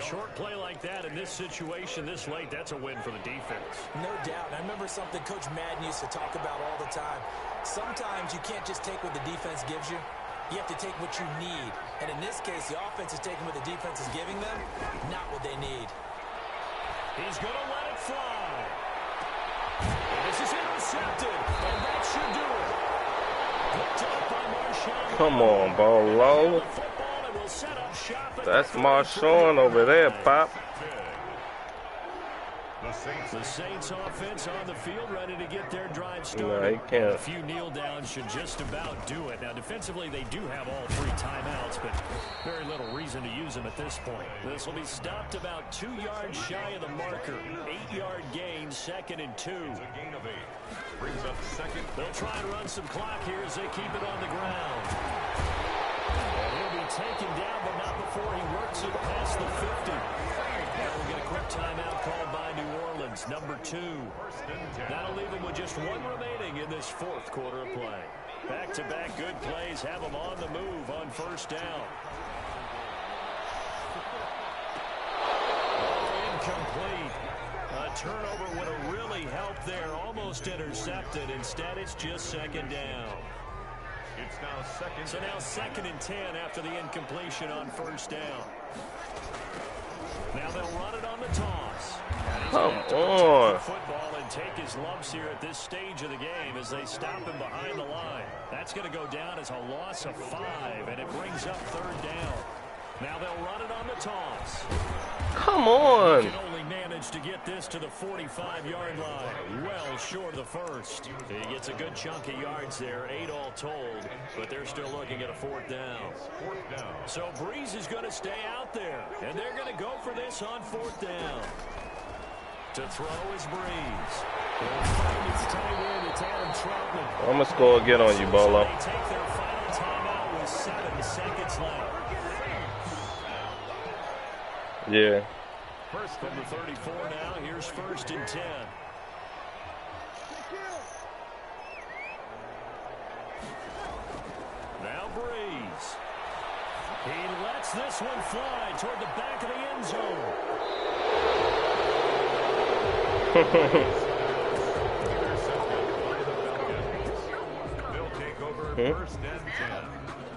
Short play like that in this situation this late, that's a win for the defense. No doubt. I remember something Coach Madden used to talk about all the time. Sometimes you can't just take what the defense gives you. You have to take what you need. And in this case, the offense is taking what the defense is giving them, not what they need. He's going to let it fly. And this is intercepted. And that should do it. Picked up by Marshawn. Come on, ball low. That's Marshawn over there, Pop. The Saints offense on the field, ready to get their drive started. No, he can't. A few kneel downs should just about do it. Now, defensively, they do have all 3 timeouts, but very little reason to use them at this point. This will be stopped about 2 yards shy of the marker. 8-yard gain, 2nd and 2. It's a gain of 8. Brings up 2nd. They'll try and run some clock here as they keep it on the ground. And he'll be taken down, but not before he works it past the 50. Now we'll get a quick timeout called by New Orleans, number 2. That'll leave them with just 1 remaining in this 4th quarter of play. Back-to-back good plays have them on the move on 1st down. Incomplete. A turnover would have really helped there. Almost intercepted. Instead, it's just second down. It's now second. So now 2nd and 10 after the incompletion on first down. Now they'll run it on the toss. Come on. Football and take his lumps here at this stage of the game as they stop him behind the line. That's going to go down as a loss of 5, and it brings up 3rd down. Now they'll run it on the toss. Come on. Can only manage to get this to the 45-yard line. Well short of the first. He gets a good chunk of yards there, 8 all told, but they're still looking at a 4th down. 4th down. So Breeze is going to stay out there, and they're going to go for this on 4th down. To throw is Breeze. It's tight end. It's Adam Troutman. I'm going to score again on you, Bolo. So they take their final timeout with 7 seconds left. Yeah. First from the 34 now. Here's 1st and 10. Now Breeze. He lets this one fly toward the back of the end zone. They'll take over 1st and 10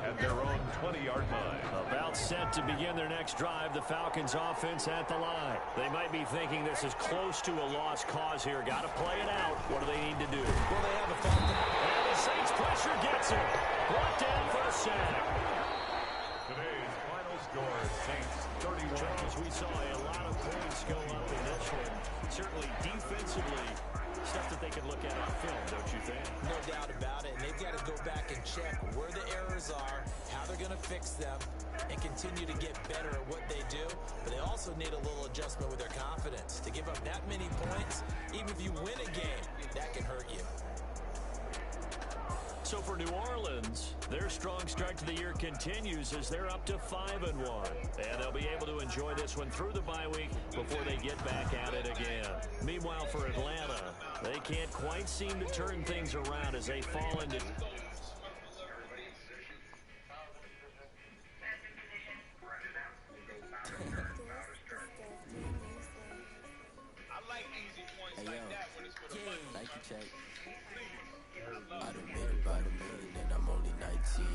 at their own 20-yard line. About set to begin their next drive. The Falcons offense at the line. They might be thinking this is close to a lost cause here. Got to play it out. What do they need to do? Well, they have a Falcon. And the Saints pressure gets it. Brought down for a sack. Today's final score, Saints 31. Charles, we saw a lot of points go up in this one. Certainly defensively, stuff that they can look at on film, don't you think? No doubt about it. And they've got to go back and check where the errors are, how they're going to fix them, and continue to get better at what they do. But they also need a little adjustment with their confidence. To give up that many points, even if you win a game, that can hurt you. So for New Orleans, their strong start to the year continues as they're up to 5-1. And they'll be able to enjoy this one through the bye week before they get back at it again. Meanwhile, for Atlanta, they can't quite seem to turn things around as they fall into... Thank you, Check. I done made about $1 million and I'm only 19.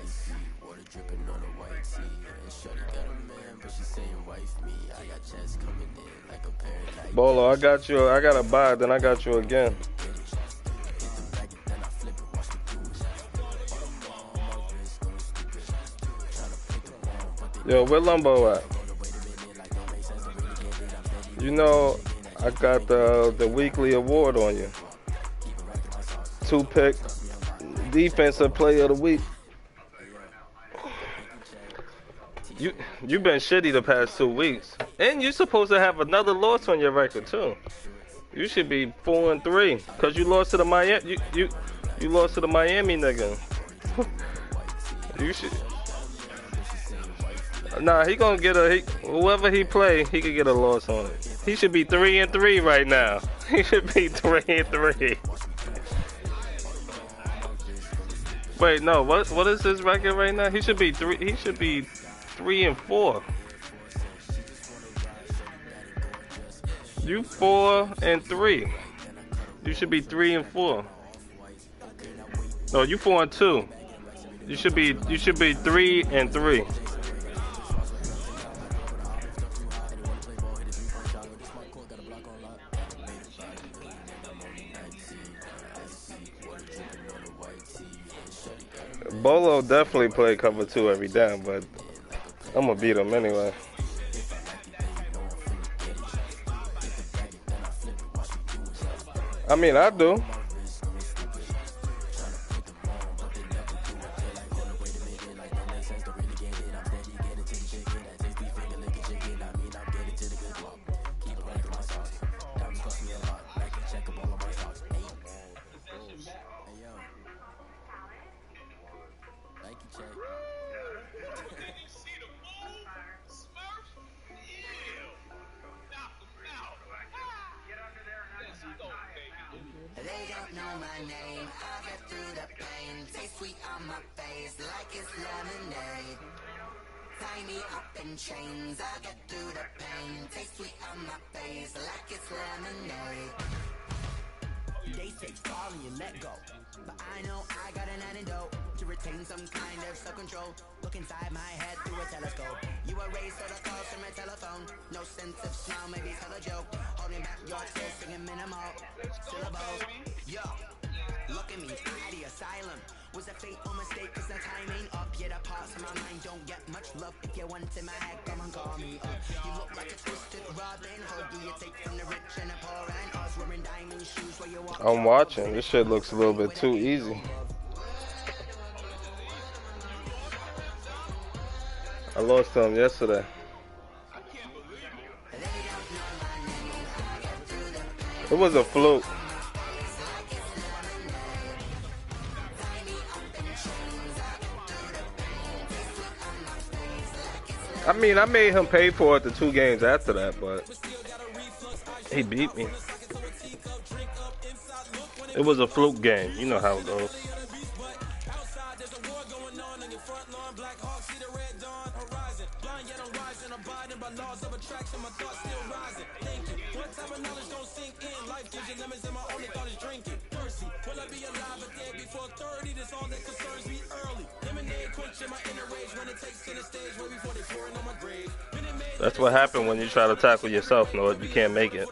Icy, water dripping on a white tee. And shorty got a man, but she saying wife me. I got checks coming in like a paradise. Bolo, I got you. I got to buy, then I got you again. Yo, where Lumbo at? You know, I got the weekly award on you. 2-pick defensive player of the week. You've been shitty the past 2 weeks, and you're supposed to have another loss on your record too. You should be 4-3 because you lost to the Miami. You lost to the Miami nigga. You should. Nah, he gonna get whoever he play, he could get a loss on it. He should be 3-3 right now. He should be 3-3. Wait, no. What is his record right now? He should be 3. He should be 3-4. You 4-3. You should be 3-4. No, you 4-2. You should be 3-3. Bolo definitely play cover 2 every down, but I'm gonna beat him anyway. I mean, I do. They got Tie me up in chains, I get through the pain. Taste sweet on my face like it's lemonade. They say fall and you let go, but I know I got an antidote to retain some kind of self-control. Look inside my head through a telescope. You erase all the calls from a telephone. No sense of smile, maybe tell a joke. Holding back your tears, singing minimal syllables. Yo, look at me, I the asylum. Was a fate or mistake, cause the time ain't up yet. A parts of my mind don't get much love. If you want in my head, come and call me up. You look like a twisted Robin Hood. Do you take from the rich and the poor and us? Wearing diamond shoes where you walk. I'm watching. This shit looks a little bit too easy. I lost to him yesterday. It was a fluke. I mean, I made him pay for it the 2 games after that, but he beat me. It was a fluke game. You know how it goes. That's what happened when you try to tackle yourself, no, you can't make it.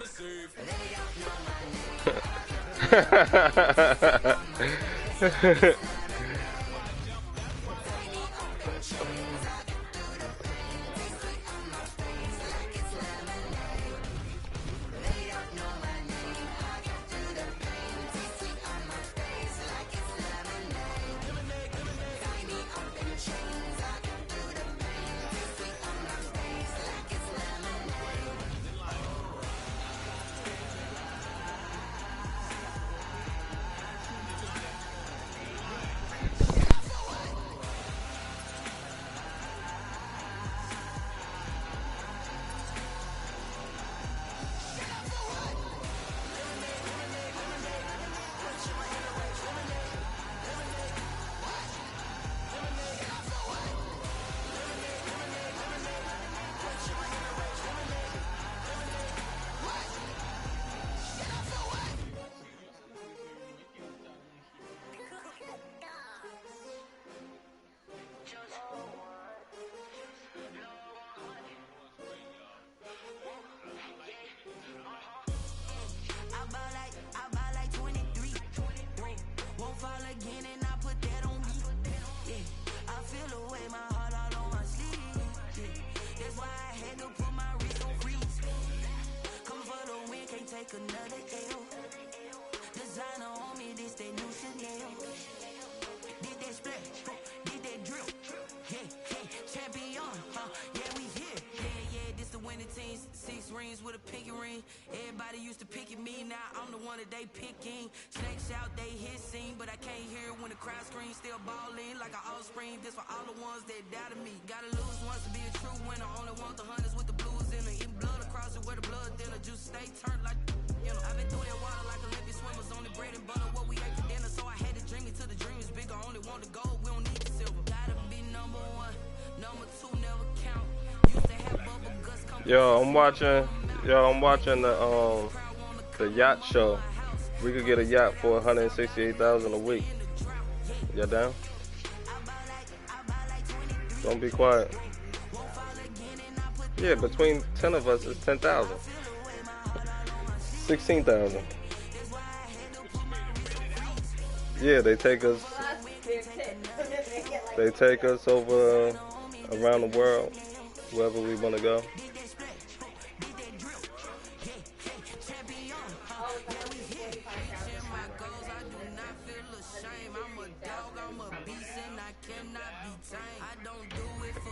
Yo, I'm watching the yacht show. We could get a yacht for $168,000 a week. You down? Don't be quiet. Yeah, between 10 of us, it's 10,000. 16,000. Yeah, they take us. They take us over around the world, wherever we want to go.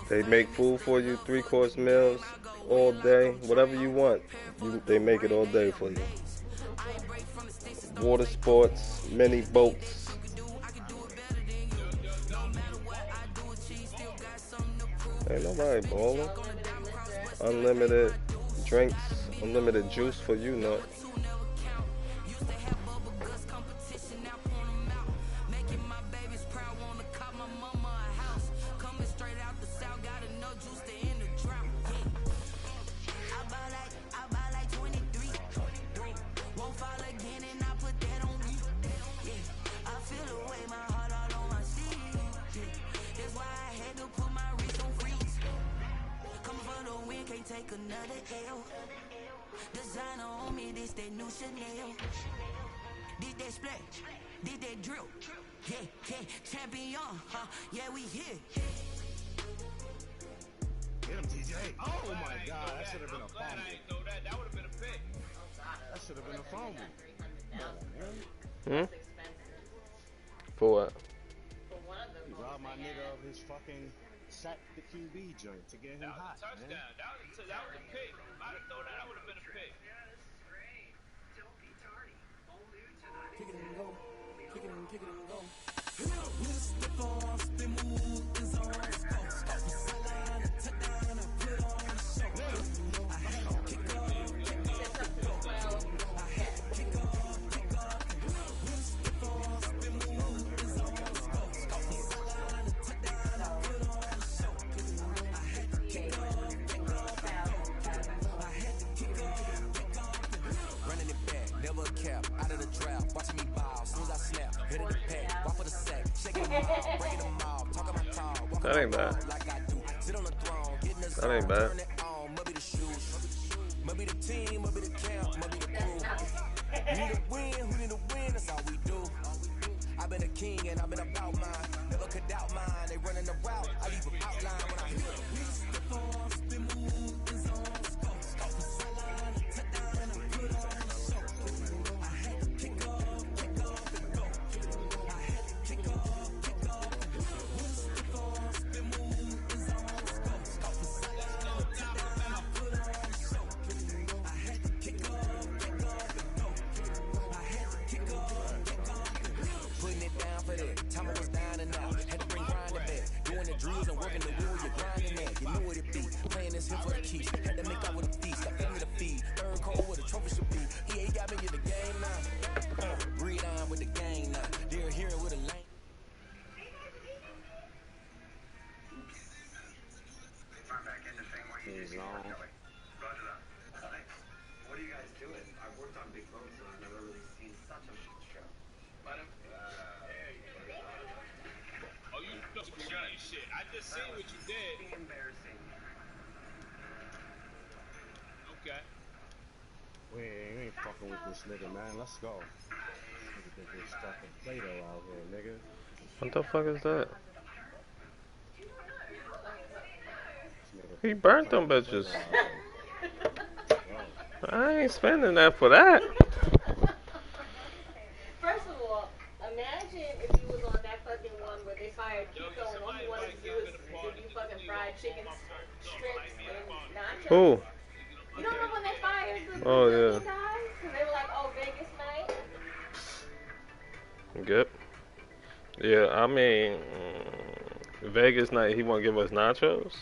They make food for you, 3-course meals, all day, whatever you want. They make it all day for you. Water sports, mini boats. Ain't nobody balling. Unlimited drinks, unlimited juice for you, nut. the L. Designer on me, this that new Chanel. Did they splash? Did they drill? Yeah, yeah, champion, huh? Yeah, we here. Get him, TJ. Oh my God, that should have been a fumble. I didn't know that. That would have been a pick. That should have been a fumble. For what? He robbed my nigga of his fucking sack the QB joint to get him hot, Touchdown. man. That was a pick. If I'd have thrown that would have been a pick. Kick it and go. Kick it and go. Running it back, never a cap, out of the trap, watching me ball, soon as I snap, hit it the pack, walk for the sack, shaking them all, breaking them all, talking my tall, walking That ain't my bad. ball like I do, sit on the throne, getting the That ain't bad. turn it on, maybe the shoes, maybe the team, maybe the camp, maybe the crew. We need to win, who need to win, that's all we do. I've been a king and I've been about mine, never could doubt mine, they running the route, I leave an outline when I hit it. Putting it down for that. Time I was down and out. Had to bring grinding back. Doing the drills and working the wheel, you're grinding that. You knew what it be. Playing this here for the keys. Had to make out with a feast. Got family to feed. Third cold with a trophy should be. EA got me in the game now. Breed on with the gang now. They're hearing with a lane. He's on. What are you guys doing? I've worked on big boats and I've never really seen such a shit show. Oh, you know some shit. I just seen what you did. Embarrassing. Okay. We ain't fucking with this nigga, man. Let's go. This nigga think it's fucking Plato out here, nigga. What the fuck is that? This nigga He think burnt them Plato bitches. out here. I ain't spending that for that. First of all, imagine if you was on that fucking one where they fired Kiko and all he wanted to do is give you fucking fried chicken strips and nachos. Who? You don't know when they fired the Oh, Brazilian yeah. guys? Because they were like, oh, Vegas night. Good. Yeah, I mean, Vegas night, he want to give us nachos?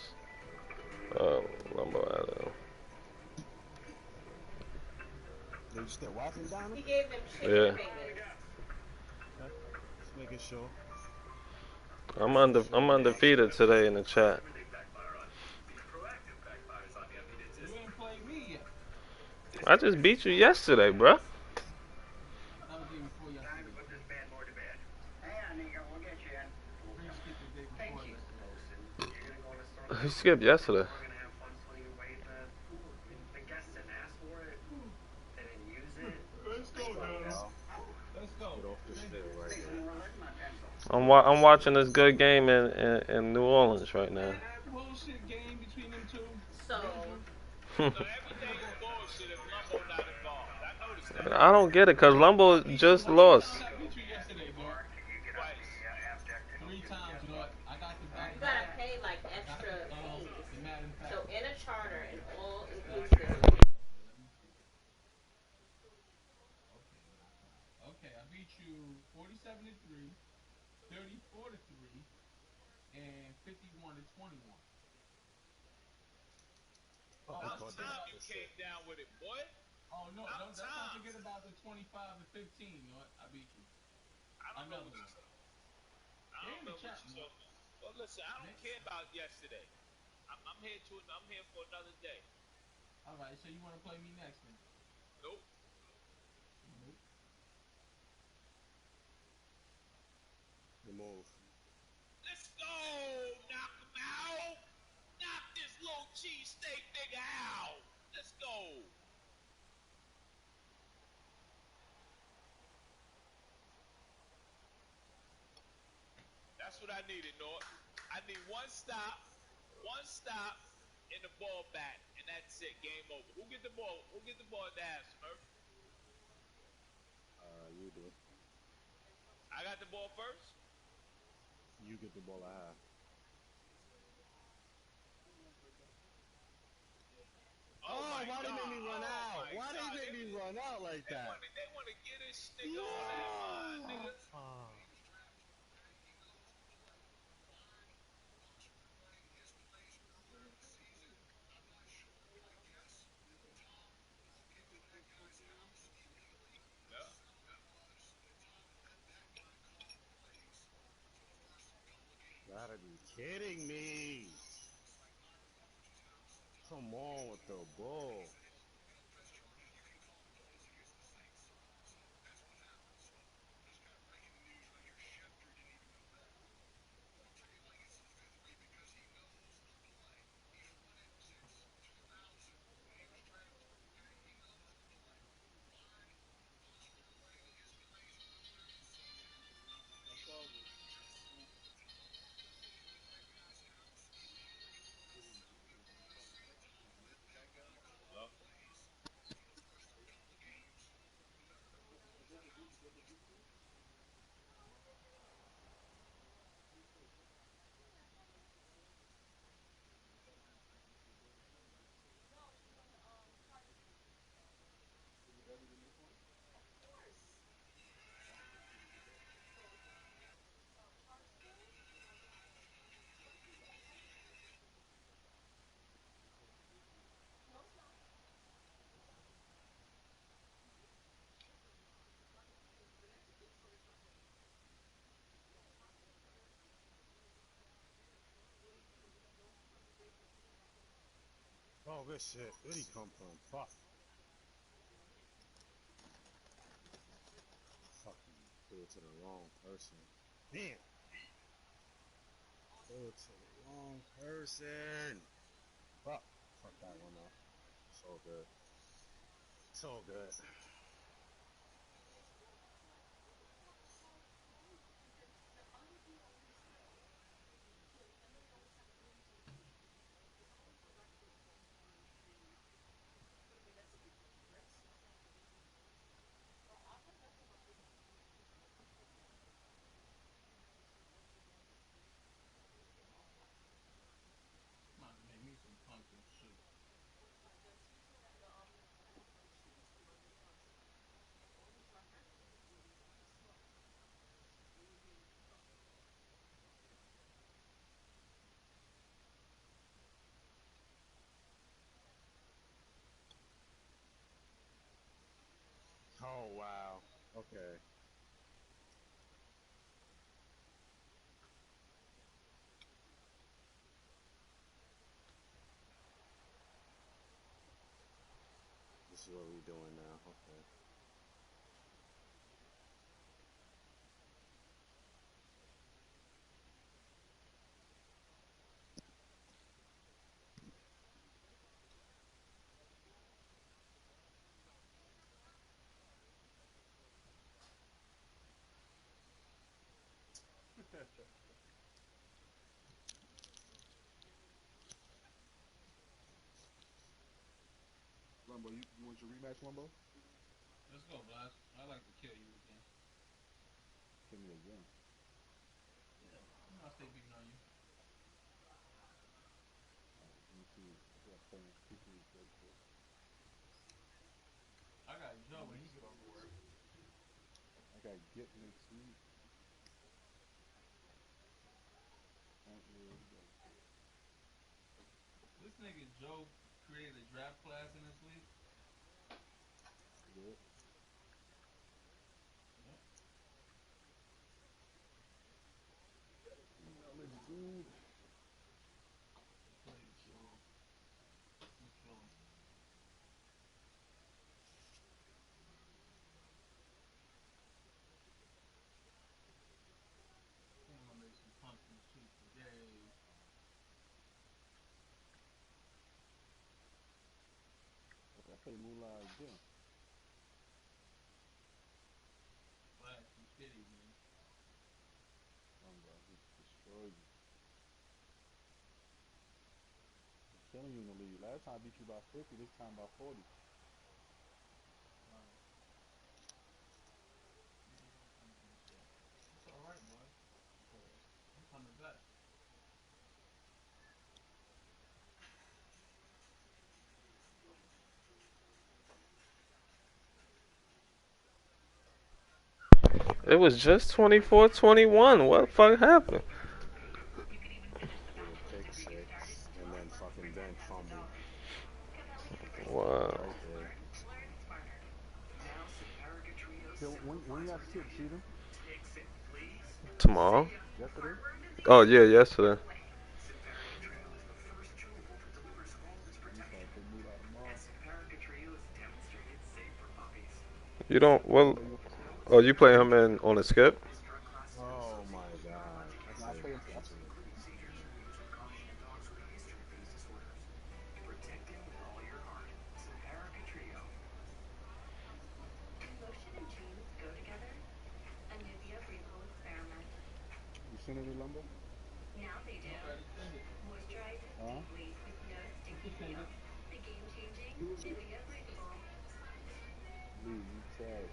Lumbo, I don't know. They just still watching down He him? gave them chicken Yeah. fingers. Just making sure. I'm undefeated today in the chat. You ain't played me yet. I just beat you yesterday, bruh. That was game before yesterday. Put this bad boy to bed. Hey, nigga, we'll get you in. We skipped the day Thank before you. yesterday. You're gonna go to the store. He skipped yesterday. We're gonna have fun swinging away the guests didn't ask for it. They didn't use it. Let's go, man. Let's go. Get off this shit right Hey, now. where's my pencil? I'm watching this good game in New Orleans right now. That bullshit game between them two. So, So everything is bullshit if Lumbo not involved. I noticed that. I don't get it, cause Lumbo just lost. I beat you yesterday, bro. Twice. 3 times, you know what? I got the back. you gotta pay like extra The fees. Madden pack. So, in a charter and all inclusive. Okay, I beat you 47-3, 34-3, and 51-21. Oh, I thought that You came down with it, boy. Oh no, let's not forget about the 25-15. You know what? I beat you. I don't know what you're talking about. I don't know what you're talking about. Well, listen, I don't care about yesterday. I'm here for another day. All right, so you want to play me next then? Nope. Nope. The move. Let's go! Knock him out! Knock this little cheesesteak nigga out! That's what I needed, Nort. I need one stop, and the ball back, and that's it. Game over. Who get the ball? Who get the ball at the half, Smurf? You do. I got the ball first. You get the ball at half. Oh, why God. they make me run out? Why God. they make me run out like that? They want to get this nigga on that line, nigga. Yeah. Gotta be kidding me. Come on with the ball. Hello? Oh, good shit. Where'd he come from? Fuck. Fucking threw it to the wrong person. Damn. Threw it to the wrong person. Fuck. Fuck that one up. So good. So good. I'm about to make me some pumpkin soup. Oh, wow. Okay. This is what we're doing now. Okay. Rumbo, you want your rematch, Rumbo? Let's go, Blast. I'd like to kill you again. Kill me again. Yeah, I'll stay beating on you. Let me see. I got playing people good shit. I got Joe when he get on board. I got Get next week. This nigga Joe created a draft class in this league. Good. Yep. Knowledge, dude. Play the show. I'm chilling. I think I'm gonna make some pumpkin soup today. I play Moolah again. Blast, you shitty, man. Rumbo, destroyed you. I'm killing you in the league. Last time I beat you by 50, this time by 40. It's alright, boy. I'm coming back. It was just 24-21. What the fuck happened? With a pick six, and then fucking Dent fumbled. Wow. Right there. So when you got shit, see them? Tomorrow? Yesterday? Oh yeah, yesterday. You start putting mood out tomorrow. You don't. Well, Remember you? oh, you play him in on a skip? Oh my god. I Nah, I said play him. PG. You seen it, Lumber? I already seen it. Huh? What you seen it? Lee, you trash.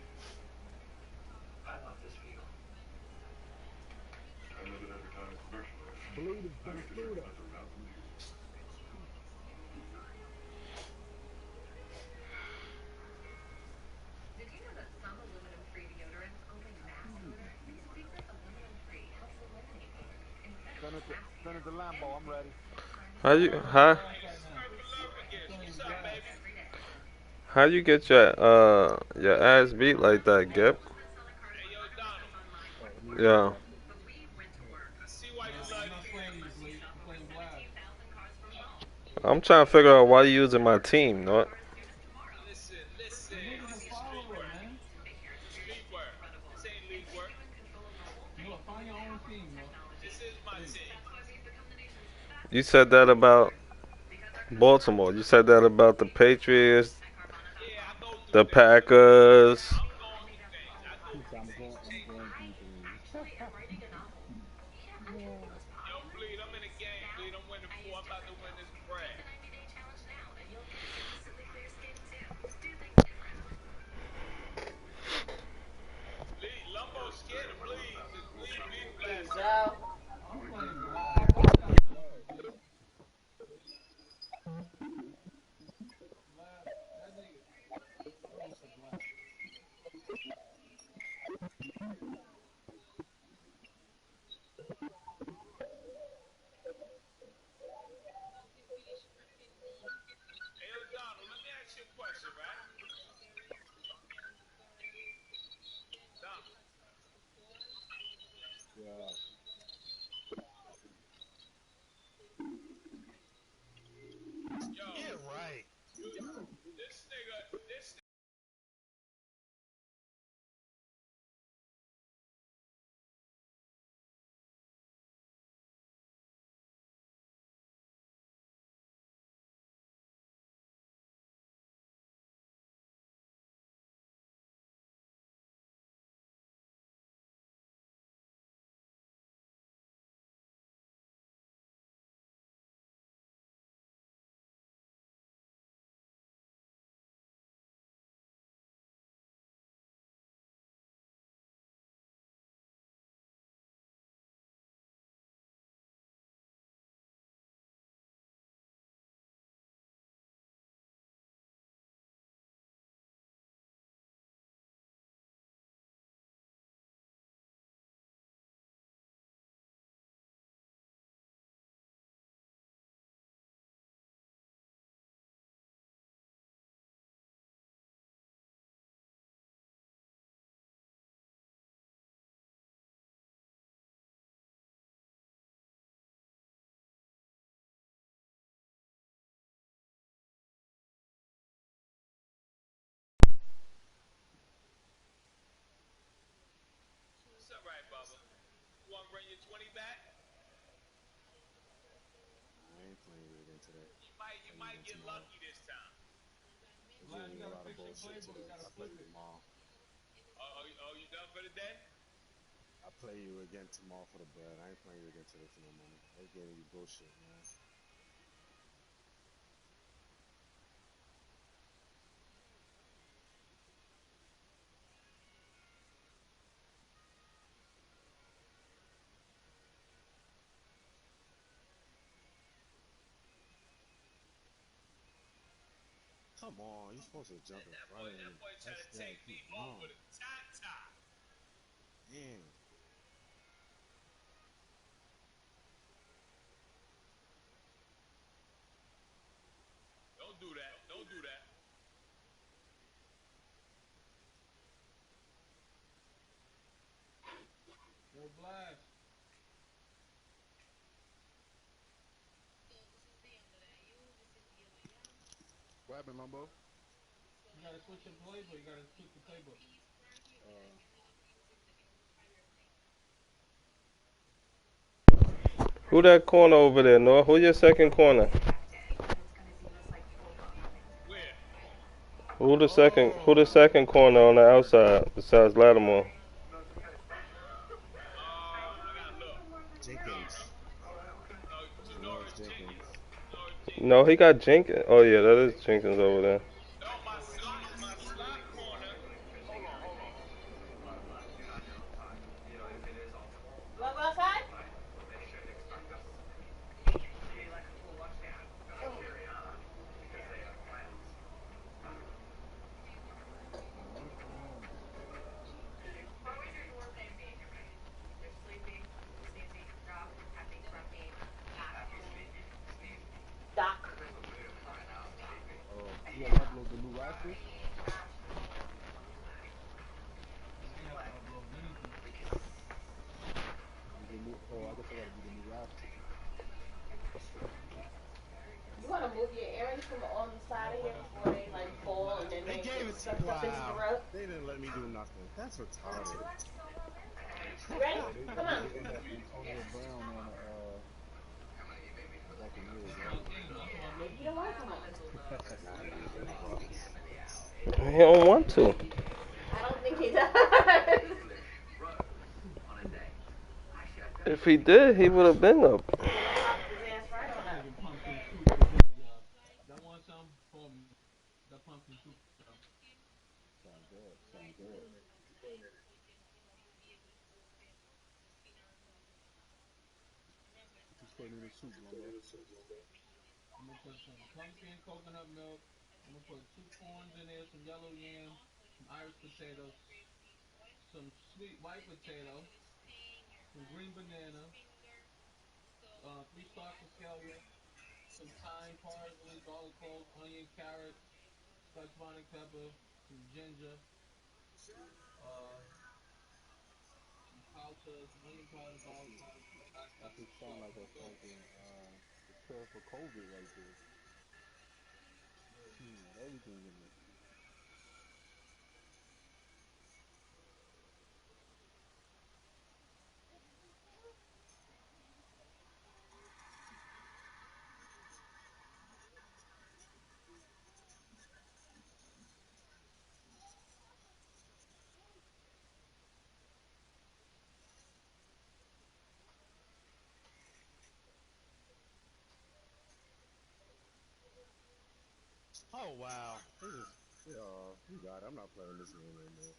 Bleed is Don Fluto. Send it to Lambo. I'm ready. How you Clearing his how glass right now. He's clearing his glass. how you get your ass beat like that, Gip? Oh, let me repeat Yeah. that. No, I'm not playing you, Bleak. I'm playing glass. I'm trying to figure out why you using my team, not. You're losing a follower, man. No, find your own team, no. Please. You said that about Baltimore. You said that about the Patriots, the Packers. He said, I'm going through things. Joe. I'm playing glass. That's not enough for Bleak. Glass. That nigga. He goes to glass. Yeah. Yeah, right. I ain't playing it again today. Playing it again tomorrow. There's Glass, gonna you be a gotta lot of fix your bullshit playbook. You today. gotta I'll play flip it it. tomorrow. I I'll play you again tomorrow for the bread. I ain't playing you again today for no money. I ain't giving you bullshit, man. Come on, you're supposed to jump in front of him. That boy trying to take me home with a ta-ta. Damn. Don't do that. Don't do that. Yo, Blast. What happened, Lumbo? You gotta switch your playbook. You gotta tweak the playbook. Who that corner over there, Noah? Who your second corner? Where? Who the second corner on the outside besides Lattimore? I gotta look. Jenkins. Norris Jenkins. No, he got Jenkins. Oh yeah, that is Jenkins over there. No, my slot corner. Hold on. You wanna go outside? Doc. You gotta upload the new roster? You have to upload anything. I guess I gotta do the new roster. You want to move your earrings from on the side of here before they like fall and then They they gave get it to stuck up into the road? They didn't let me do nothing. That's retarded. You ready? They Come on. had Antonio Brown on Buccaneers, That's right? my team. That's my Maybe you team. don't want to come on. He don't want to. I don't think he does. If he did, he would have been up. Popped his ass right on up. Nigga pumpkin soup for good, y'all. Y'all want some? For me. That pumpkin soup. Sound good. Sound good. What you putting in the soup, Lumbo? I'm gonna put some pumpkin coconut milk. I'm gonna put 2 corns in there, some yellow yam, some Irish potatoes, some sweet white potato, some green banana, 3 stalks of scallion, some thyme, parsley, garlic cloves, onion, carrots, Scotch bonnet pepper, some ginger, some powder, some onion powder, garlic powder. That just sound like a fucking the cure for COVID right there. Everything in there. Oh wow. You got it. I'm not playing this game no more.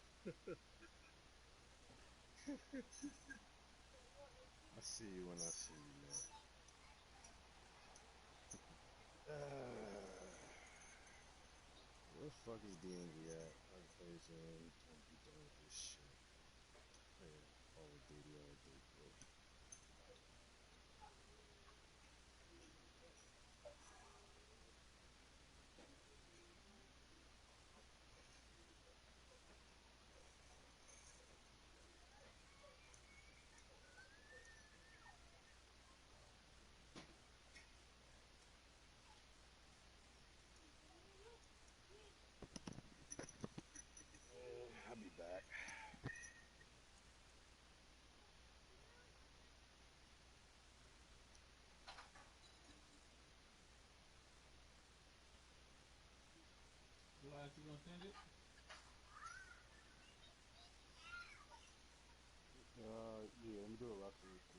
I see you when I see you, man. Where the fuck is DMV at? I'm facing. I'm be done with this shit. Yeah, all duty, bro. I'll be back. You gonna send it? Yeah, let me do a wrestling.